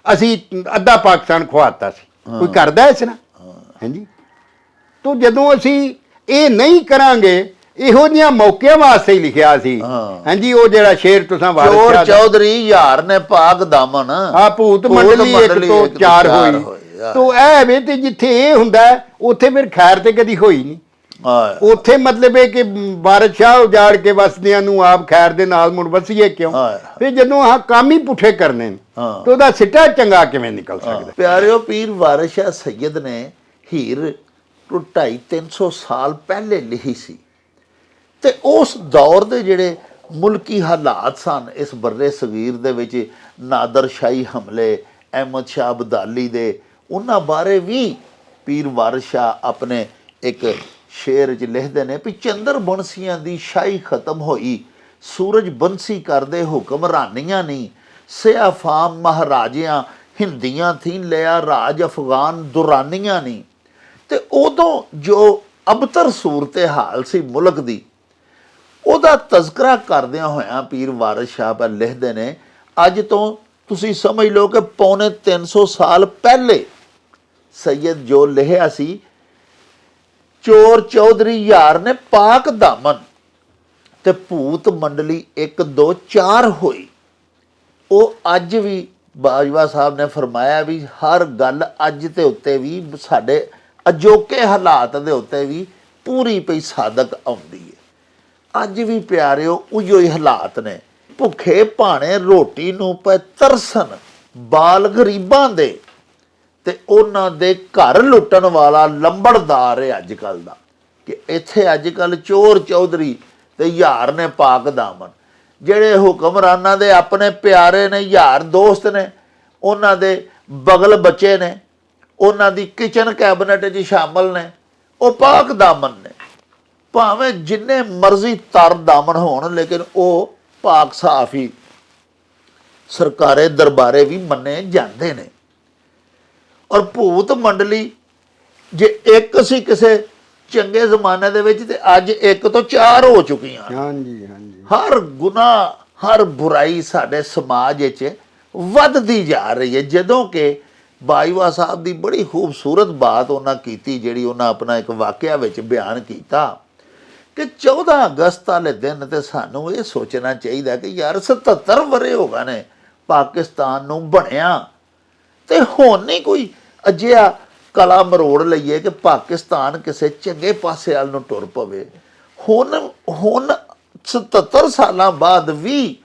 ਅਸੀਂ ਅੱਧਾ ਪਾਕਿਸਤਾਨ ਖਵਾਤਾ ਸੀ। ਕੋਈ ਕਰਦਾ ਇਸ ਤਰ੍ਹਾਂ? ਹਾਂਜੀ। ਤੋ ਜਦੋਂ ਅਸੀਂ ਇਹ ਨਹੀਂ ਕਰਾਂਗੇ, ਇਹੋ ਜਿਹੀਆਂ ਮੌਕਿਆਂ ਵਾਸਤੇ ਹੀ ਲਿਖਿਆ ਸੀ। ਹਾਂਜੀ, ਉਹ ਜਿਹੜਾ ਸ਼ੇਰ ਤੁਸੀਂ ਚੋਰ ਚੌਧਰੀ ਯਾਰ ਨੇ ਪਾਕ ਦਾਮਨ, ਆ ਭੂਤ ਮੰਡਲੀ ਇੱਕ ਤੋਂ ਚਾਰ ਹੋਈ। ਤੋ ਇਹ ਵੇ ਤੇ ਜਿੱਥੇ ਇਹ ਹੁੰਦਾ ਉੱਥੇ ਫਿਰ ਖੈਰ ਤੇ ਕਦੀ ਹੋਈ ਨਹੀਂ। ਉੱਥੇ ਮਤਲਬ ਇਹ ਕਿ ਬਾਦਸ਼ਾਹ ਉਜਾੜ ਕੇ ਵਸਦਿਆਂ ਨੂੰ ਆਪ ਖੈਰ ਦੇ ਨਾਲ ਮੁੜ ਵਸੀਏ ਕਿਉਂ? ਫਿਰ ਜਦੋਂ ਆਹ ਕੰਮ ਹੀ ਪੁੱਠੇ ਕਰਨੇ ਨੇ ਤਾਂ ਉਹਦਾ ਸਿੱਟਾ ਚੰਗਾ ਕਿਵੇਂ ਨਿਕਲ ਸਕਦਾ? ਪਿਆਰਿਓ, ਪੀਰ ਵਾਰਿਸ ਸ਼ਾਹ ਸੈਯਦ ਨੇ ਹੀਰ 250-300 ਸਾਲ ਪਹਿਲੇ ਲਿਖੀ ਸੀ ਤੇ ਉਸ ਦੌਰ ਦੇ ਜਿਹੜੇ ਮੁਲਕੀ ਹਾਲਾਤ ਸਨ ਇਸ ਬਰਰੇ ਸਗੀਰ ਦੇ ਵਿੱਚ, ਨਾਦਰ ਸ਼ਾਹੀ ਹਮਲੇ, ਅਹਿਮਦ ਸ਼ਾਹ ਅਬਦਾਲੀ ਦੇ, ਉਹਨਾਂ ਬਾਰੇ ਵੀ ਪੀਰ ਵਾਰਿਸ ਸ਼ਾਹ ਆਪਣੇ ਇੱਕ ਸ਼ੇਰ 'ਚ ਲਿਖਦੇ ਨੇ ਵੀ ਚੰਦਰ ਬੰਸੀਆਂ ਦੀ ਸ਼ਾਹੀ ਖਤਮ ਹੋਈ, ਸੂਰਜ ਬੰਸੀ ਕਰਦੇ ਹੁਕਮਰਾਨੀਆਂ ਨਹੀਂ, ਸਿਆਫਾਮ ਮਹਾਰਾਜਿਆਂ ਹਿੰਦੀਆਂ ਥੀ ਲਿਆ ਰਾਜ ਅਫਗਾਨ ਦੁਰਾਨੀਆਂ ਨਹੀਂ। ਤੇ ਉਦੋਂ ਜੋ ਅਬਤਰ ਸੂਰਤ ਹਾਲ ਸੀ ਮੁਲਕ ਦੀ, ਉਹਦਾ ਤਜ਼ਕਰਾ ਕਰਦਿਆਂ ਹੋਇਆਂ ਪੀਰ ਵਾਰਿਸ ਸ਼ਾਹ ਪਰ ਲਿਖਦੇ ਨੇ, ਅੱਜ ਤੋਂ ਤੁਸੀਂ ਸਮਝ ਲਓ ਕਿ ਪੌਣੇ 300 ਸਾਲ ਪਹਿਲੇ ਸੈਯਦ ਜੋ ਲਿਖਿਆ ਸੀ, ਚੋਰ ਚੌਧਰੀ ਯਾਰ ਨੇ ਪਾਕ ਦਾਮਨ ਤੇ ਭੂਤ ਮੰਡਲੀ 1 2 4 ਹੋਈ, ਉਹ ਅੱਜ ਵੀ ਬਾਜਵਾ ਸਾਹਿਬ ਨੇ ਫਰਮਾਇਆ ਵੀ ਹਰ ਗੱਲ ਅੱਜ ਦੇ ਉੱਤੇ ਵੀ ਸਾਡੇ ਅਜੋਕੇ ਹਾਲਾਤ ਦੇ ਉੱਤੇ ਵੀ ਪੂਰੀ ਪਈ ਸਾਦਕ ਆਉਂਦੀ ਹੈ। ਅੱਜ ਵੀ ਪਿਆਰਿਓ ਉਹੀਓ ਹੀ ਹਾਲਾਤ ਨੇ, ਭੁੱਖੇ ਭਾਣੇ ਰੋਟੀ ਨੂੰ ਪਏ ਤਰਸਨ ਬਾਲ ਗਰੀਬਾਂ ਦੇ, ਤੇ ਉਹਨਾਂ ਦੇ ਘਰ ਲੁੱਟਣ ਵਾਲਾ ਲੰਬੜਦਾਰ ਹੈ ਅੱਜ ਕੱਲ੍ਹ ਦਾ। ਕਿ ਇੱਥੇ ਅੱਜ ਕੱਲ੍ਹ ਚੋਰ ਚੌਧਰੀ ਤੇ ਯਾਰ ਨੇ ਪਾਕ ਦਾਮਨ, ਜਿਹੜੇ ਹੁਕਮਰਾਨਾਂ ਦੇ ਆਪਣੇ ਪਿਆਰੇ ਨੇ, ਯਾਰ ਦੋਸਤ ਨੇ, ਉਹਨਾਂ ਦੇ ਬਗਲ ਬੱਚੇ ਨੇ, ਉਹਨਾਂ ਦੀ ਕਿਚਨ ਕੈਬਨਿਟ 'ਚ ਸ਼ਾਮਲ ਨੇ, ਉਹ ਪਾਕ ਦਾਮਨ ਨੇ। ਭਾਵੇਂ ਜਿੰਨੇ ਮਰਜ਼ੀ ਤਰ ਦਾਮਨ ਹੋਣ, ਲੇਕਿਨ ਉਹ ਪਾਕ ਸਾਫ ਹੀ ਸਰਕਾਰੇ ਦਰਬਾਰੇ ਵੀ ਮੰਨੇ ਜਾਂਦੇ ਨੇ। ਔਰ ਭੂਤ ਮੰਡਲੀ ਜੇ ਇੱਕ ਸੀ ਕਿਸੇ ਚੰਗੇ ਜ਼ਮਾਨੇ ਦੇ ਵਿੱਚ, ਤੇ ਅੱਜ 1 ਤੋਂ 4 ਹੋ ਚੁੱਕੀਆਂ। ਹਾਂਜੀ ਹਾਂਜੀ। ਹਰ ਗੁਨਾਹ, ਹਰ ਬੁਰਾਈ ਸਾਡੇ ਸਮਾਜ ਵਿੱਚ ਵੱਧਦੀ ਜਾ ਰਹੀ ਹੈ। ਜਦੋਂ ਕਿ ਬਾਜਵਾ ਸਾਹਿਬ ਦੀ ਬੜੀ ਖੂਬਸੂਰਤ ਬਾਤ ਉਹਨਾਂ ਕੀਤੀ, ਜਿਹੜੀ ਉਹਨਾਂ ਆਪਣਾ ਇੱਕ ਵਾਕਿਆ ਵਿੱਚ ਬਿਆਨ ਕੀਤਾ ਕਿ 14 ਅਗਸਤ ਵਾਲੇ ਦਿਨ ਤੇ ਸਾਨੂੰ ਇਹ ਸੋਚਣਾ ਚਾਹੀਦਾ ਕਿ ਯਾਰ 77 ਵਰ੍ਹੇ ਹੋ ਗਏ ਨੇ ਪਾਕਿਸਤਾਨ ਨੂੰ ਬਣਿਆ, ਤੇ ਹੁਣ ਨਹੀਂ ਕੋਈ ਅਜਿਹਾ ਕਲਾ ਮਰੋੜ ਲਈਏ ਕਿ ਪਾਕਿਸਤਾਨ ਕਿਸੇ ਚੰਗੇ ਪਾਸੇ ਵੱਲ ਨੂੰ ਟੁਰ ਪਵੇ। ਹੁਣ 77 ਸਾਲਾਂ ਬਾਅਦ ਵੀ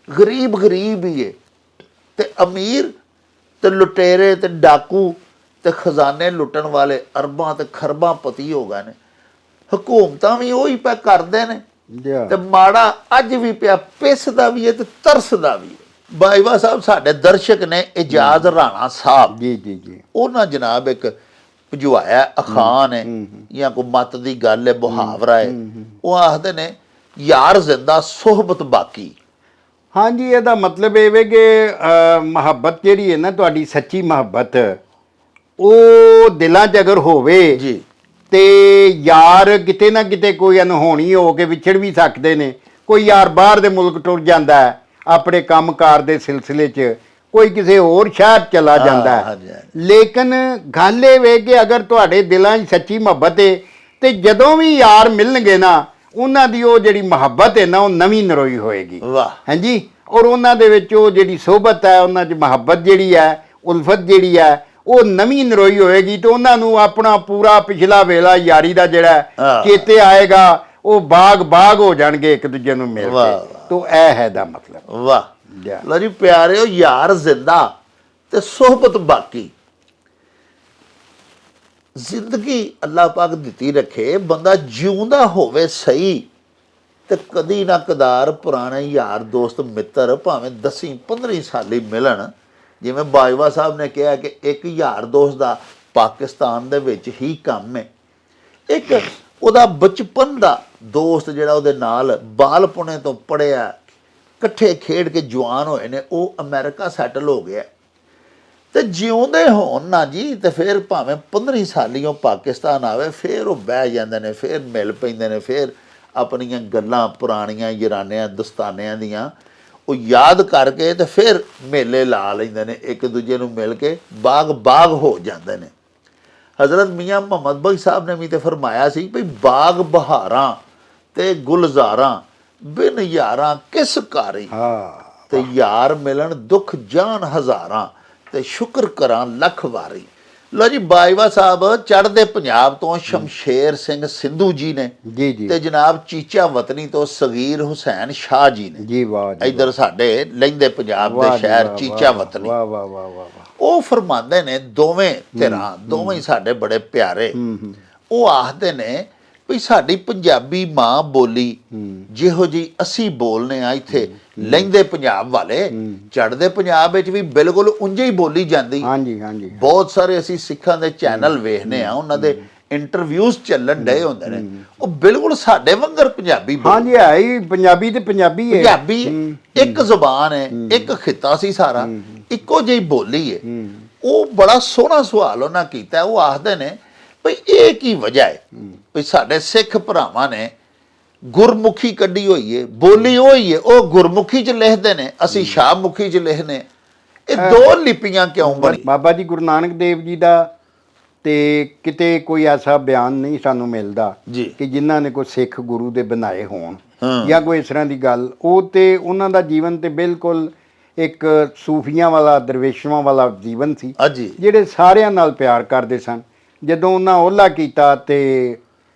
ਗਰੀਬ ਹੀ ਹੈ, ਤੇ ਅਮੀਰ ਤੇ ਲੁਟੇਰੇ ਤੇ ਡਾਕੂ ਤੇ ਖਜ਼ਾਨੇ ਲੁੱਟਣ ਵਾਲੇ ਅਰਬਾਂ ਤੇ ਖਰਬਾਂ ਪਤੀ ਹੋ ਗਏ ਨੇ। ਹਕੂਮਤਾਂ ਵੀ ਉਹੀ ਪੈ ਕਰਦੇ ਨੇ, ਤੇ ਮਾੜਾ ਅੱਜ ਵੀ ਪਿਆ ਪਿਸਦਾ ਵੀ ਹੈ ਤੇ ਤਰਸਦਾ ਵੀ ਹੈ। ਬਾਜਵਾ ਸਾਹਿਬ ਸਾਡੇ ਦਰਸ਼ਕ ਨੇ ਇਜਾਜ਼ ਰਾਣਾ ਸਾਹਿਬ, ਜੀ ਜੀ ਜੀ, ਉਹਨਾਂ ਜਨਾਬ ਇੱਕ ਭਜਵਾਇਆ ਅਖਾਨ ਹੈ ਜਾਂ ਕੋਈ ਮੱਤ ਦੀ ਗੱਲ ਹੈ, ਮੁਹਾਵਰਾ ਹੈ, ਉਹ ਆਖਦੇ ਨੇ ਯਾਰ ਜ਼ਿੰਦਾ ਸੋਹਬਤ ਬਾਕੀ। ਹਾਂਜੀ, ਇਹਦਾ ਮਤਲਬ ਇਹ ਵੇ ਕਿ ਮੁਹੱਬਤ ਜਿਹੜੀ ਹੈ ਨਾ, ਤੁਹਾਡੀ ਸੱਚੀ ਮੁਹੱਬਤ, ਉਹ ਦਿਲਾਂ 'ਚ ਅਗਰ ਹੋਵੇ ਜੀ, ਤੇ ਯਾਰ ਕਿਤੇ ਨਾ ਕਿਤੇ ਕੋਈ ਅਨਹੋਣੀ ਹੋ ਕੇ ਵਿਛੜ ਵੀ ਸਕਦੇ ਨੇ। ਕੋਈ ਯਾਰ ਬਾਹਰ ਦੇ ਮੁਲਕ ਟੁਰ ਜਾਂਦਾ ਹੈ ਆਪਣੇ ਕੰਮਕਾਰ ਦੇ ਸਿਲਸਿਲੇ 'ਚ, ਕੋਈ ਕਿਸੇ ਹੋਰ ਸ਼ਹਿਰ ਚਲਾ ਜਾਂਦਾ ਹੈ। ਲੇਕਿਨ ਗੱਲ ਇਹ ਵੇ ਕਿ ਅਗਰ ਤੁਹਾਡੇ ਦਿਲਾਂ 'ਚ ਸੱਚੀ ਮੁਹੱਬਤ ਹੈ, ਤੇ ਜਦੋਂ ਵੀ ਯਾਰ ਮਿਲਣਗੇ ਨਾ, ਉਹਨਾਂ ਦੀ ਉਹ ਜਿਹੜੀ ਮੁਹੱਬਤ ਹੈ ਨਾ, ਉਹ ਨਵੀਂ ਨਰੋਈ ਹੋਏਗੀ। ਵਾਹ। ਹਾਂਜੀ। ਔਰ ਉਹਨਾਂ ਦੇ ਵਿੱਚ ਉਹ ਜਿਹੜੀ ਸੋਹਬਤ ਹੈ, ਉਹਨਾਂ 'ਚ ਮੁਹੱਬਤ ਜਿਹੜੀ ਹੈ, ਉਲਫਤ ਜਿਹੜੀ ਹੈ, ਉਹ ਨਵੀਂ ਨਰੋਈ ਹੋਏਗੀ। ਤੇ ਉਹਨਾਂ ਨੂੰ ਆਪਣਾ ਪੂਰਾ ਪਿਛਲਾ ਵੇਲਾ ਯਾਰੀ ਦਾ ਜਿਹੜਾ ਚੇਤੇ ਆਏਗਾ, ਉਹ ਬਾਗ ਹੋ ਜਾਣਗੇ ਇੱਕ ਦੂਜੇ ਨੂੰ ਮਿਲ ਕੇ। ਤੋ ਇਹ ਹੈ ਦਾ ਮਤਲਬ। ਵਾਹ। ਲਓ ਜੀ ਪਿਆਰਿਓ, ਯਾਰ ਜ਼ਿੰਦਾ ਤੇ ਸੋਹਬਤ ਬਾਕੀ। ਜ਼ਿੰਦਗੀ ਅੱਲਾਹ ਪਾਕ ਦਿੱਤੀ ਰੱਖੇ, ਬੰਦਾ ਜਿਉਂਦਾ ਹੋਵੇ ਸਹੀ, ਤੇ ਕਦੀ ਨਾ ਕਦਾਰ ਪੁਰਾਣੇ ਯਾਰ ਦੋਸਤ ਮਿੱਤਰ ਭਾਵੇਂ 10-15 ਸਾਲੀ ਮਿਲਣ, ਜਿਵੇਂ ਬਾਜਵਾ ਸਾਹਿਬ ਨੇ ਕਿਹਾ ਕਿ ਇੱਕ ਯਾਰ ਦੋਸਤ ਦਾ ਪਾਕਿਸਤਾਨ ਦੇ ਵਿੱਚ ਹੀ ਕੰਮ ਹੈ। ਇੱਕ ਉਹਦਾ ਬਚਪਨ ਦਾ ਦੋਸਤ ਜਿਹੜਾ ਉਹਦੇ ਨਾਲ ਬਾਲਪੁਣੇ ਤੋਂ ਪੜ੍ਹਿਆ, ਇਕੱਠੇ ਖੇਡ ਕੇ ਜਵਾਨ ਹੋਏ ਨੇ, ਉਹ ਅਮਰੀਕਾ ਸੈਟਲ ਹੋ ਗਿਆ। ਤੇ ਜਿਉਂਦੇ ਹੋਣ ਨਾ ਜੀ, ਤੇ ਫਿਰ ਭਾਵੇਂ 15 ਸਾਲੀਓਂ ਪਾਕਿਸਤਾਨ ਆਵੇ, ਫਿਰ ਉਹ ਬਹਿ ਜਾਂਦੇ ਨੇ, ਫਿਰ ਮਿਲ ਪੈਂਦੇ ਨੇ, ਫਿਰ ਆਪਣੀਆਂ ਗੱਲਾਂ ਪੁਰਾਣੀਆਂ ਯਾਰਾਨਿਆਂ ਦਸਤਾਨਿਆਂ ਦੀਆਂ ਉਹ ਯਾਦ ਕਰਕੇ ਤੇ ਫਿਰ ਮੇਲੇ ਲਾ ਲੈਂਦੇ ਨੇ, ਇੱਕ ਦੂਜੇ ਨੂੰ ਮਿਲ ਕੇ ਬਾਗ ਹੋ ਜਾਂਦੇ ਨੇ। ਹਜ਼ਰਤ ਮੀਆਂ ਮੁਹੰਮਦ ਬਖਸ਼ ਸਾਹਿਬ ਨੇ ਵੀ ਤੇ ਫਰਮਾਇਆ ਸੀ ਭਈ ਬਾਗ ਬਹਾਰਾਂ ਤੇ ਗੁਲਜ਼ਾਰਾਂ ਬਿਨ ਯਾਰਾਂ ਕਿਸ ਕਾਰੀ, ਤੇ ਯਾਰ ਮਿਲਣ ਦੁੱਖ ਜਾਨ ਹਜ਼ਾਰਾਂ, ਤੇ ਸ਼ੁਕਰ ਕਰਾਂ ਲੱਖ ਵਾਰੀ। ਲੋ ਜੀ, ਬਾਜਵਾ ਸਾਹਿਬ ਚੜ੍ਹਦੇ ਪੰਜਾਬ ਤੋਂ ਸ਼ਮਸ਼ੇਰ ਸਿੰਘ ਸਿੰਧੂ ਜੀ ਨੇ ਜੀ ਜੀ, ਤੇ ਜਨਾਬ ਚੀਚਾ ਵਤਨੀ ਤੋਂ ਸਗੀਰ ਹੁਸੈਨ ਸ਼ਾਹ ਜੀ ਨੇ ਜੀ ਵਾਹ ਜੀ, ਇੱਧਰ ਸਾਡੇ ਲਹਿੰਦੇ ਪੰਜਾਬ ਵਾਹ ਦੇ ਜੀ, ਸ਼ਹਿਰ ਵਾਹ, ਚੀਚਾ ਵਾਹ, ਵਤਨੀ। ਵਾਹ ਵਾਹ ਵਾਹ ਵਾਹ ਵਾਹ। ਉਹ ਫਰਮਾਉਂਦੇ ਨੇ, ਦੋਵੇਂ ਧਿਰਾਂ ਦੋਵੇਂ ਹੀ ਸਾਡੇ ਬੜੇ ਪਿਆਰੇ, ਉਹ ਆਖਦੇ ਨੇ ਵੀ ਸਾਡੀ ਪੰਜਾਬੀ ਮਾਂ ਬੋਲੀ ਜਿਹੋ ਜੀ ਅਸੀਂ ਬੋਲਨੇ ਆ ਇੱਥੇ ਲਹਿੰਦੇ ਪੰਜਾਬ ਵਾਲੇ, ਚੜ੍ਹਦੇ ਪੰਜਾਬ ਵਿੱਚ ਵੀ ਬਿਲਕੁਲ ਉਂਝੇ ਹੀ ਬੋਲੀ ਜਾਂਦੀ। ਹਾਂਜੀ ਹਾਂਜੀ, ਬਹੁਤ ਸਾਰੇ ਅਸੀਂ ਸਿੱਖਾਂ ਦੇ ਚੈਨਲ ਵੇਖਨੇ ਆ, ਉਹਨਾਂ ਦੇ ਇੰਟਰਵਿਊਜ਼ ਚੱਲਣ ਡਏ ਹੁੰਦੇ ਨੇ, ਉਹ ਬਿਲਕੁਲ ਸਾਡੇ ਵਾਂਗਰ ਪੰਜਾਬੀ ਹਾਂਜੀ ਹੈ ਹੀ, ਪੰਜਾਬੀ ਤੇ ਪੰਜਾਬੀ ਹੈ, ਪੰਜਾਬੀ ਇੱਕ ਜ਼ੁਬਾਨ ਹੈ, ਇੱਕ ਖਿੱਤਾ ਸੀ ਸਾਰਾ, ਇੱਕੋ ਜਿਹੀ ਬੋਲੀ ਹੈ। ਉਹ ਬੜਾ ਸੋਹਣਾ ਸਵਾਲ ਉਹਨਾਂ ਕੀਤਾ। ਉਹ ਆਖਦੇ ਨੇ ਭਈ ਇਹ ਕੀ ਵਜ੍ਹਾ ਹੈ ਵੀ ਸਾਡੇ ਸਿੱਖ ਭਰਾਵਾਂ ਨੇ ਗੁਰਮੁਖੀ ਕੱਢੀ ਹੋਈ ਹੈ, ਬੋਲੀ ਉਹੀ ਹੈ, ਉਹ ਗੁਰਮੁਖੀ 'ਚ ਲਿਖਦੇ ਨੇ, ਅਸੀਂ ਸ਼ਾਹਮੁਖੀ 'ਚ ਲਿਖਨੇ, ਇਹ ਦੋ ਲਿਪੀਆਂ ਕਿਉਂ ਬਣੀ? ਬਾਬਾ ਜੀ ਗੁਰੂ ਨਾਨਕ ਦੇਵ ਜੀ ਦਾ ਤੇ ਕਿਤੇ ਕੋਈ ਐਸਾ ਬਿਆਨ ਨਹੀਂ ਸਾਨੂੰ ਮਿਲਦਾ ਜੀ ਕਿ ਜਿਨ੍ਹਾਂ ਨੇ ਕੋਈ ਸਿੱਖ ਗੁਰੂ ਦੇ ਬਣਾਏ ਹੋਣ ਜਾਂ ਕੋਈ ਇਸ ਤਰ੍ਹਾਂ ਦੀ ਗੱਲ। ਉਹ ਤੇ ਉਹਨਾਂ ਦਾ ਜੀਵਨ ਤੇ ਬਿਲਕੁਲ ਇੱਕ ਸੂਫੀਆਂ ਵਾਲਾ, ਦਰਵੇਸ਼ਾਂ ਵਾਲਾ ਜੀਵਨ ਸੀ, ਹਾਂਜੀ, ਜਿਹੜੇ ਸਾਰਿਆਂ ਨਾਲ ਪਿਆਰ ਕਰਦੇ ਸਨ। ਜਦੋਂ ਉਹਨਾਂ ਓਹਲਾ ਕੀਤਾ ਤੇ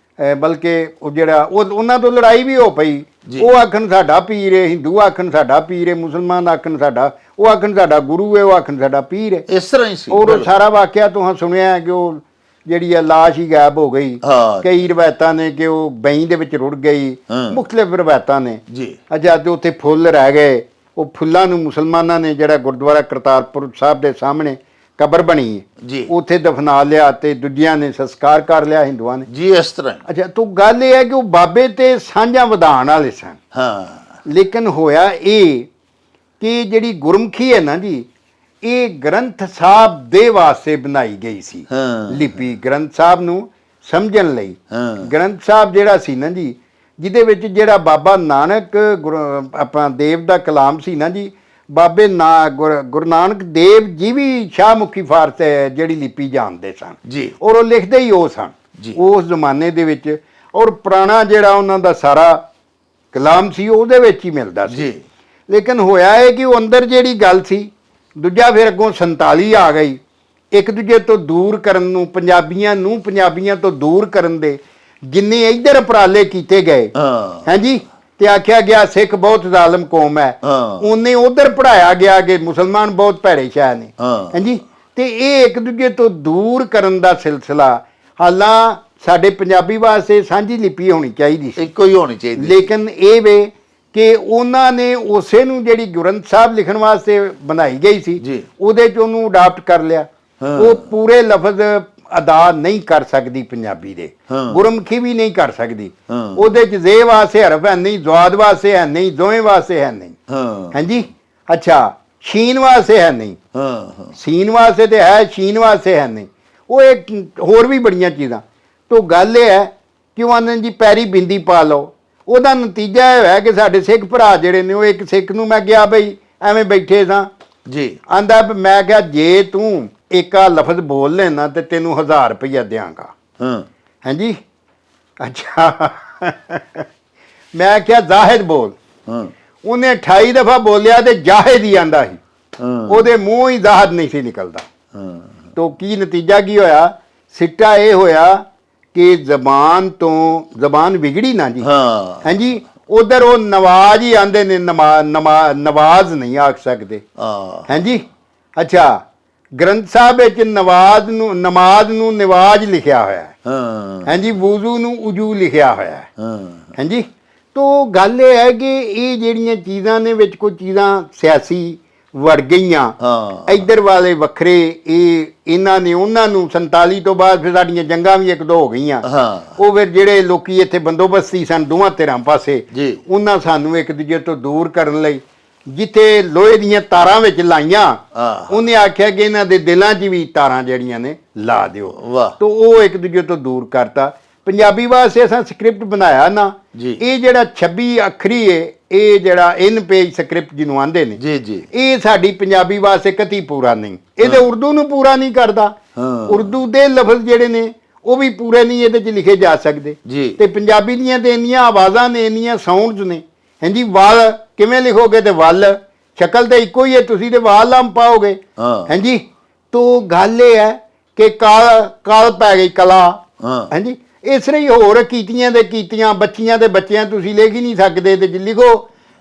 ਬਲਕਿ ਉਹ ਜਿਹੜਾ ਉਹਨਾਂ ਤੋਂ ਲੜਾਈ ਵੀ ਹੋ ਪਈ, ਉਹ ਆਖਣ ਸਾਡਾ ਪੀਰ ਹੈ, ਹਿੰਦੂ ਆਖਣ ਸਾਡਾ ਪੀਰ ਹੈ, ਮੁਸਲਮਾਨ ਆਖਣ ਸਾਡਾ, ਉਹ ਆਖਣ ਸਾਡਾ ਗੁਰੂ ਹੈ, ਉਹ ਆਖਣ ਸਾਡਾ ਪੀਰ ਹੈ। ਇਸ ਤਰ੍ਹਾਂ ਹੀ ਸੀ। ਔਰ ਸਾਰਾ ਵਾਕਿਆ ਤੁਸੀਂ ਸੁਣਿਆ ਕਿ ਉਹ ਜਿਹੜੀ ਆ ਲਾਸ਼ ਹੀ ਗਾਇਬ ਹੋ ਗਈ। ਕਈ ਰਵਾਇਤਾਂ ਨੇ ਕਿ ਉਹ ਬਈ ਦੇ ਵਿੱਚ ਰੁੜ ਗਈ, ਮੁਖਤਲਿਫ ਰਵਾਇਤਾਂ ਨੇ ਜੀ। ਅੱਛਾ, ਤੇ ਉੱਥੇ ਫੁੱਲ ਰਹਿ ਗਏ, ਉਹ ਫੁੱਲਾਂ ਨੂੰ ਮੁਸਲਮਾਨਾਂ ਨੇ ਜਿਹੜਾ ਗੁਰਦੁਆਰਾ ਕਰਤਾਰਪੁਰ ਸਾਹਿਬ ਦੇ ਸਾਹਮਣੇ ਕਬਰ ਬਣੀ ਹੈ ਜੀ, ਉੱਥੇ ਦਫਨਾ ਲਿਆ ਤੇ ਦੂਜਿਆਂ ਨੇ ਸੰਸਕਾਰ ਕਰ ਲਿਆ ਹਿੰਦੂਆਂ ਨੇ ਜੀ, ਇਸ ਤਰ੍ਹਾਂ। ਅੱਛਾ, ਤੋ ਗੱਲ ਇਹ ਹੈ ਕਿ ਉਹ ਬਾਬੇ ਤੇ ਸਾਂਝਾਂ ਵਧਾਉਣ ਵਾਲੇ ਸਨ। ਲੇਕਿਨ ਹੋਇਆ ਇਹ ਕਿ ਜਿਹੜੀ ਗੁਰਮੁਖੀ ਹੈ ਨਾ ਜੀ, ਇਹ ਗ੍ਰੰਥ ਸਾਹਿਬ ਦੇ ਵਾਸਤੇ ਬਣਾਈ ਗਈ ਸੀ ਲਿਪੀ, ਗ੍ਰੰਥ ਸਾਹਿਬ ਨੂੰ ਸਮਝਣ ਲਈ। ਗ੍ਰੰਥ ਸਾਹਿਬ ਜਿਹੜਾ ਸੀ ਨਾ ਜੀ, ਜਿਹਦੇ ਵਿੱਚ ਜਿਹੜਾ ਬਾਬਾ ਨਾਨਕ ਆਪਣਾ ਦੇਵ ਦਾ ਕਲਾਮ ਸੀ ਨਾ ਜੀ, ਬਾਬੇ ਗੁਰੂ ਨਾਨਕ ਦੇਵ ਜੀ ਵੀ ਸ਼ਾਹਮੁਖੀ ਫਾਰਸ ਜਿਹੜੀ ਲਿਪੀ ਜਾਣਦੇ ਸਨ ਜੀ, ਔਰ ਉਹ ਲਿਖਦੇ ਹੀ ਉਹ ਸਨ ਉਸ ਜ਼ਮਾਨੇ ਦੇ ਵਿੱਚ। ਔਰ ਪੁਰਾਣਾ ਜਿਹੜਾ ਉਹਨਾਂ ਦਾ ਸਾਰਾ ਕਲਾਮ ਸੀ ਉਹਦੇ ਵਿੱਚ ਹੀ ਮਿਲਦਾ ਸੀ। ਲੇਕਿਨ ਹੋਇਆ ਇਹ ਕਿ ਉਹ ਅੰਦਰ ਜਿਹੜੀ ਗੱਲ ਸੀ, ਦੂਜਾ ਫਿਰ ਅੱਗੋਂ 47 ਆ ਗਈ, ਇੱਕ ਦੂਜੇ ਤੋਂ ਦੂਰ ਕਰਨ ਨੂੰ, ਪੰਜਾਬੀਆਂ ਤੋਂ ਦੂਰ ਕਰਨ ਦੇ ਜਿੰਨੇ ਇੱਧਰ ਉਪਰਾਲੇ ਕੀਤੇ ਗਏ ਹਾਂਜੀ, ਤੇ ਆਖਿਆ ਗਿਆ ਸਿੱਖ ਬਹੁਤ ਜ਼ਾਲਮ ਕੌਮ ਹੈ, ਉਹਨੇ ਉਧਰ ਪੜਾਇਆ ਗਿਆ ਕਿ ਮੁਸਲਮਾਨ ਬਹੁਤ ਭੈੜੇ ਸ਼ਾਹ ਨੇ ਹਾਂਜੀ। ਤੇ ਇਹ ਇੱਕ ਦੂਜੇ ਤੋਂ ਦੂਰ ਕਰਨ ਦਾ ਸਿਲਸਿਲਾ, ਹਾਲਾਂ ਸਾਡੇ ਪੰਜਾਬੀ ਵਾਸਤੇ ਸਾਂਝੀ ਲਿਪੀ ਹੋਣੀ ਚਾਹੀਦੀ ਸੀ, ਇੱਕੋ ਹੀ ਹੋਣੀ ਚਾਹੀਦੀ। ਲੇਕਿਨ ਇਹ ਵੇ ਕਿ ਉਹਨਾਂ ਨੇ ਉਸੇ ਨੂੰ ਜਿਹੜੀ ਗ੍ਰੰਥ ਸਾਹਿਬ ਲਿਖਣ ਵਾਸਤੇ ਬਣਾਈ ਗਈ ਸੀ, ਉਹਦੇ 'ਚ ਉਹਨੂੰ ਅਡਾਪਟ ਕਰ ਲਿਆ। ਉਹ ਪੂਰੇ ਲਫ਼ਜ਼ ਅਦਾ ਨਹੀਂ ਕਰ ਸਕਦੀ ਪੰਜਾਬੀ ਦੇ, ਗੁਰਮੁਖੀ ਵੀ ਨਹੀਂ ਕਰ ਸਕਦੀ। ਉਹਦੇ 'ਚ ਜ਼ੇ ਵਾਸਤੇ ਹਰਫ ਹੈ ਨਹੀਂ, ਜ਼ਵਾਦ ਵਾਸਤੇ ਹੈ ਨਹੀਂ, ਦੋਵੇਂ ਵਾਸਤੇ ਹੈ ਨਹੀਂ ਹਾਂਜੀ। ਅੱਛਾ, ਸ਼ੀਨ ਵਾਸਤੇ ਹੈ ਨਹੀਂ, ਸੀਨ ਵਾਸਤੇ ਤੇ ਹੈ, ਸ਼ੀਨ ਵਾਸਤੇ ਹੈ ਨਹੀਂ। ਉਹ ਇੱਕ ਹੋਰ ਵੀ ਬੜੀਆਂ ਚੀਜ਼ਾਂ। ਤੋਂ ਗੱਲ ਇਹ ਹੈ ਕਿ ਉਹ ਆਨੰਦ ਜੀ ਪੈਰੀ ਬਿੰਦੀ ਪਾ ਲਓ। ਉਹਦਾ ਨਤੀਜਾ ਇਹ ਹੋਇਆ ਕਿ ਸਾਡੇ ਸਿੱਖ ਭਰਾ ਜਿਹੜੇ ਨੇ, ਉਹ ਇੱਕ ਸਿੱਖ ਨੂੰ ਮੈਂ ਕਿਹਾ ਬਈ ਐਵੇਂ ਬੈਠੇ ਸਾਂ ਜੀ, ਆਂਦਾ ਮੈਂ ਕਿਹਾ ਜੇ ਤੂੰ ਇੱਕ ਆ ਲਫ਼ਜ਼ ਬੋਲ ਲੈਣਾ ਤੇ ਤੈਨੂੰ 1000 ਰੁਪਈਆ ਦਿਆਂਗਾ ਹਾਂਜੀ। ਅੱਛਾ, ਮੈਂ ਕਿਹਾ ਜ਼ਾਹਿਦ ਬੋਲ, ਉਹਨੇ 28 ਦਫਾ ਬੋਲਿਆ ਤੇ ਜਾਹਿਦ ਹੀ ਆਂਦਾ ਸੀ, ਉਹਦੇ ਮੂੰਹ ਹੀ ਜ਼ਾਹਿਦ ਨਹੀਂ ਸੀ ਨਿਕਲਦਾ। ਤੋ ਕੀ ਨਤੀਜਾ ਕੀ ਹੋਇਆ? ਸਿੱਟਾ ਇਹ ਹੋਇਆ ਕਿ ਜ਼ਬਾਨ ਵਿਗੜੀ ਨਾ ਜੀ ਹਾਂਜੀ। ਉਧਰ ਉਹ ਨਵਾਜ਼ ਹੀ ਆਂਦੇ ਨੇ, ਨਵਾਜ਼ ਨਹੀਂ ਆਖ ਸਕਦੇ ਹਾਂਜੀ। ਅੱਛਾ, ਗ੍ਰੰਥ ਸਾਹਿਬ ਵਿੱਚ ਨਮਾਜ਼ ਨੂੰ ਨਿਵਾਜ਼ ਲਿਖਿਆ ਹੋਇਆ ਹੈ ਹਾਂਜੀ, ਵੁਜ਼ੂ ਨੂੰ ਉਜੂ ਲਿਖਿਆ ਹੋਇਆ ਹੈ ਹਾਂਜੀ। ਤੋ ਗੱਲ ਇਹ ਹੈ ਕਿ ਇਹ ਜਿਹੜੀਆਂ ਚੀਜ਼ਾਂ ਨੇ ਵਿੱਚ ਕੋਈ ਚੀਜ਼ਾਂ ਸਿਆਸੀ ਵੜ ਗਈਆਂ ਹਾਂ ਇੱਧਰ ਵਾਲੇ ਵੱਖਰੇ ਇਹਨਾਂ ਨੇ ਉਹਨਾਂ ਨੂੰ 47 ਤੋਂ ਬਾਅਦ ਫਿਰ ਸਾਡੀਆਂ ਜੰਗਾਂ ਵੀ ਇੱਕ ਦੋ ਹੋ ਗਈਆਂ ਹਾਂ ਉਹ ਫਿਰ ਜਿਹੜੇ ਲੋਕੀ ਇੱਥੇ ਬੰਦੋਬਸਤੀ ਸਨ ਦੋਵਾਂ ਧਿਰਾਂ ਪਾਸੇ ਜੀ ਉਹਨਾਂ ਸਾਨੂੰ ਇੱਕ ਦੂਜੇ ਤੋਂ ਦੂਰ ਕਰਨ ਲਈ ਜਿੱਥੇ ਲੋਹੇ ਦੀਆਂ ਤਾਰਾਂ ਵਿੱਚ ਲਾਈਆਂ ਹਾਂ ਉਹਨੇ ਆਖਿਆ ਕਿ ਇਹਨਾਂ ਦੇ ਦਿਲਾਂ 'ਚ ਵੀ ਤਾਰਾਂ ਜਿਹੜੀਆਂ ਨੇ ਲਾ ਦਿਓ ਵਾਹ ਤੋ ਉਹ ਇੱਕ ਦੂਜੇ ਤੋਂ ਦੂਰ ਕਰਤਾ ਪੰਜਾਬੀ ਵਾਸਤੇ ਅਸਾਂ ਸਕ੍ਰਿਪਟ ਬਣਾਇਆ ਨਾ ਜੀ ਇਹ ਜਿਹੜਾ 26 ਅੱਖਰੀ ਏ ਇਹ ਜਿਹੜਾ ਇਨ ਪੇਜ ਸਕ੍ਰਿਪਟ ਜਿਹਨੂੰ ਆਂਦੇ ਨੇ ਜੀ ਜੀ ਇਹ ਸਾਡੀ ਪੰਜਾਬੀ ਵਾਸਤੇ ਕਤੀ ਪੂਰਾ ਨਹੀਂ ਇਹਦੇ ਉਰਦੂ ਨੂੰ ਪੂਰਾ ਨਹੀਂ ਕਰਦਾ ਹਾਂ ਉਰਦੂ ਦੇ ਲਫ਼ਜ਼ ਜਿਹੜੇ ਨੇ ਉਹ ਵੀ ਪੂਰੇ ਨਹੀਂ ਇਹਦੇ 'ਚ ਲਿਖੇ ਜਾ ਸਕਦੇ ਜੀ ਤੇ ਪੰਜਾਬੀ ਦੀਆਂ ਤੇ ਇੰਨੀਆਂ ਆਵਾਜ਼ਾਂ ਨੇ ਇੰਨੀਆਂ ਸਾਊਂਡਸ ਨੇ ਹਾਂਜੀ ਵਾਲ ਕਿਵੇਂ ਲਿਖੋਗੇ ਤੇ ਵੱਲ ਸ਼ਕਲ ਤੇ ਇੱਕੋ ਹੀ ਹੈ ਤੁਸੀਂ ਤੇ ਵਾਲ ਲੰਮ ਪਾਓਗੇ ਹਾਂ ਹਾਂਜੀ ਤੋ ਗੱਲ ਇਹ ਹੈ ਕਿ ਕਾਲ ਪੈ ਗਈ ਕਲਾ ਹਾਂ ਹਾਂਜੀ ਇਸ ਤਰ੍ਹਾਂ ਹੀ ਹੋਰ ਕੀਤੀਆਂ ਦੇ ਕੀਤੀਆਂ ਬੱਚੀਆਂ ਦੇ ਬੱਚਿਆਂ ਤੁਸੀਂ ਲਿਖ ਹੀ ਨਹੀਂ ਸਕਦੇ ਤੇ ਜੇ ਲਿਖੋ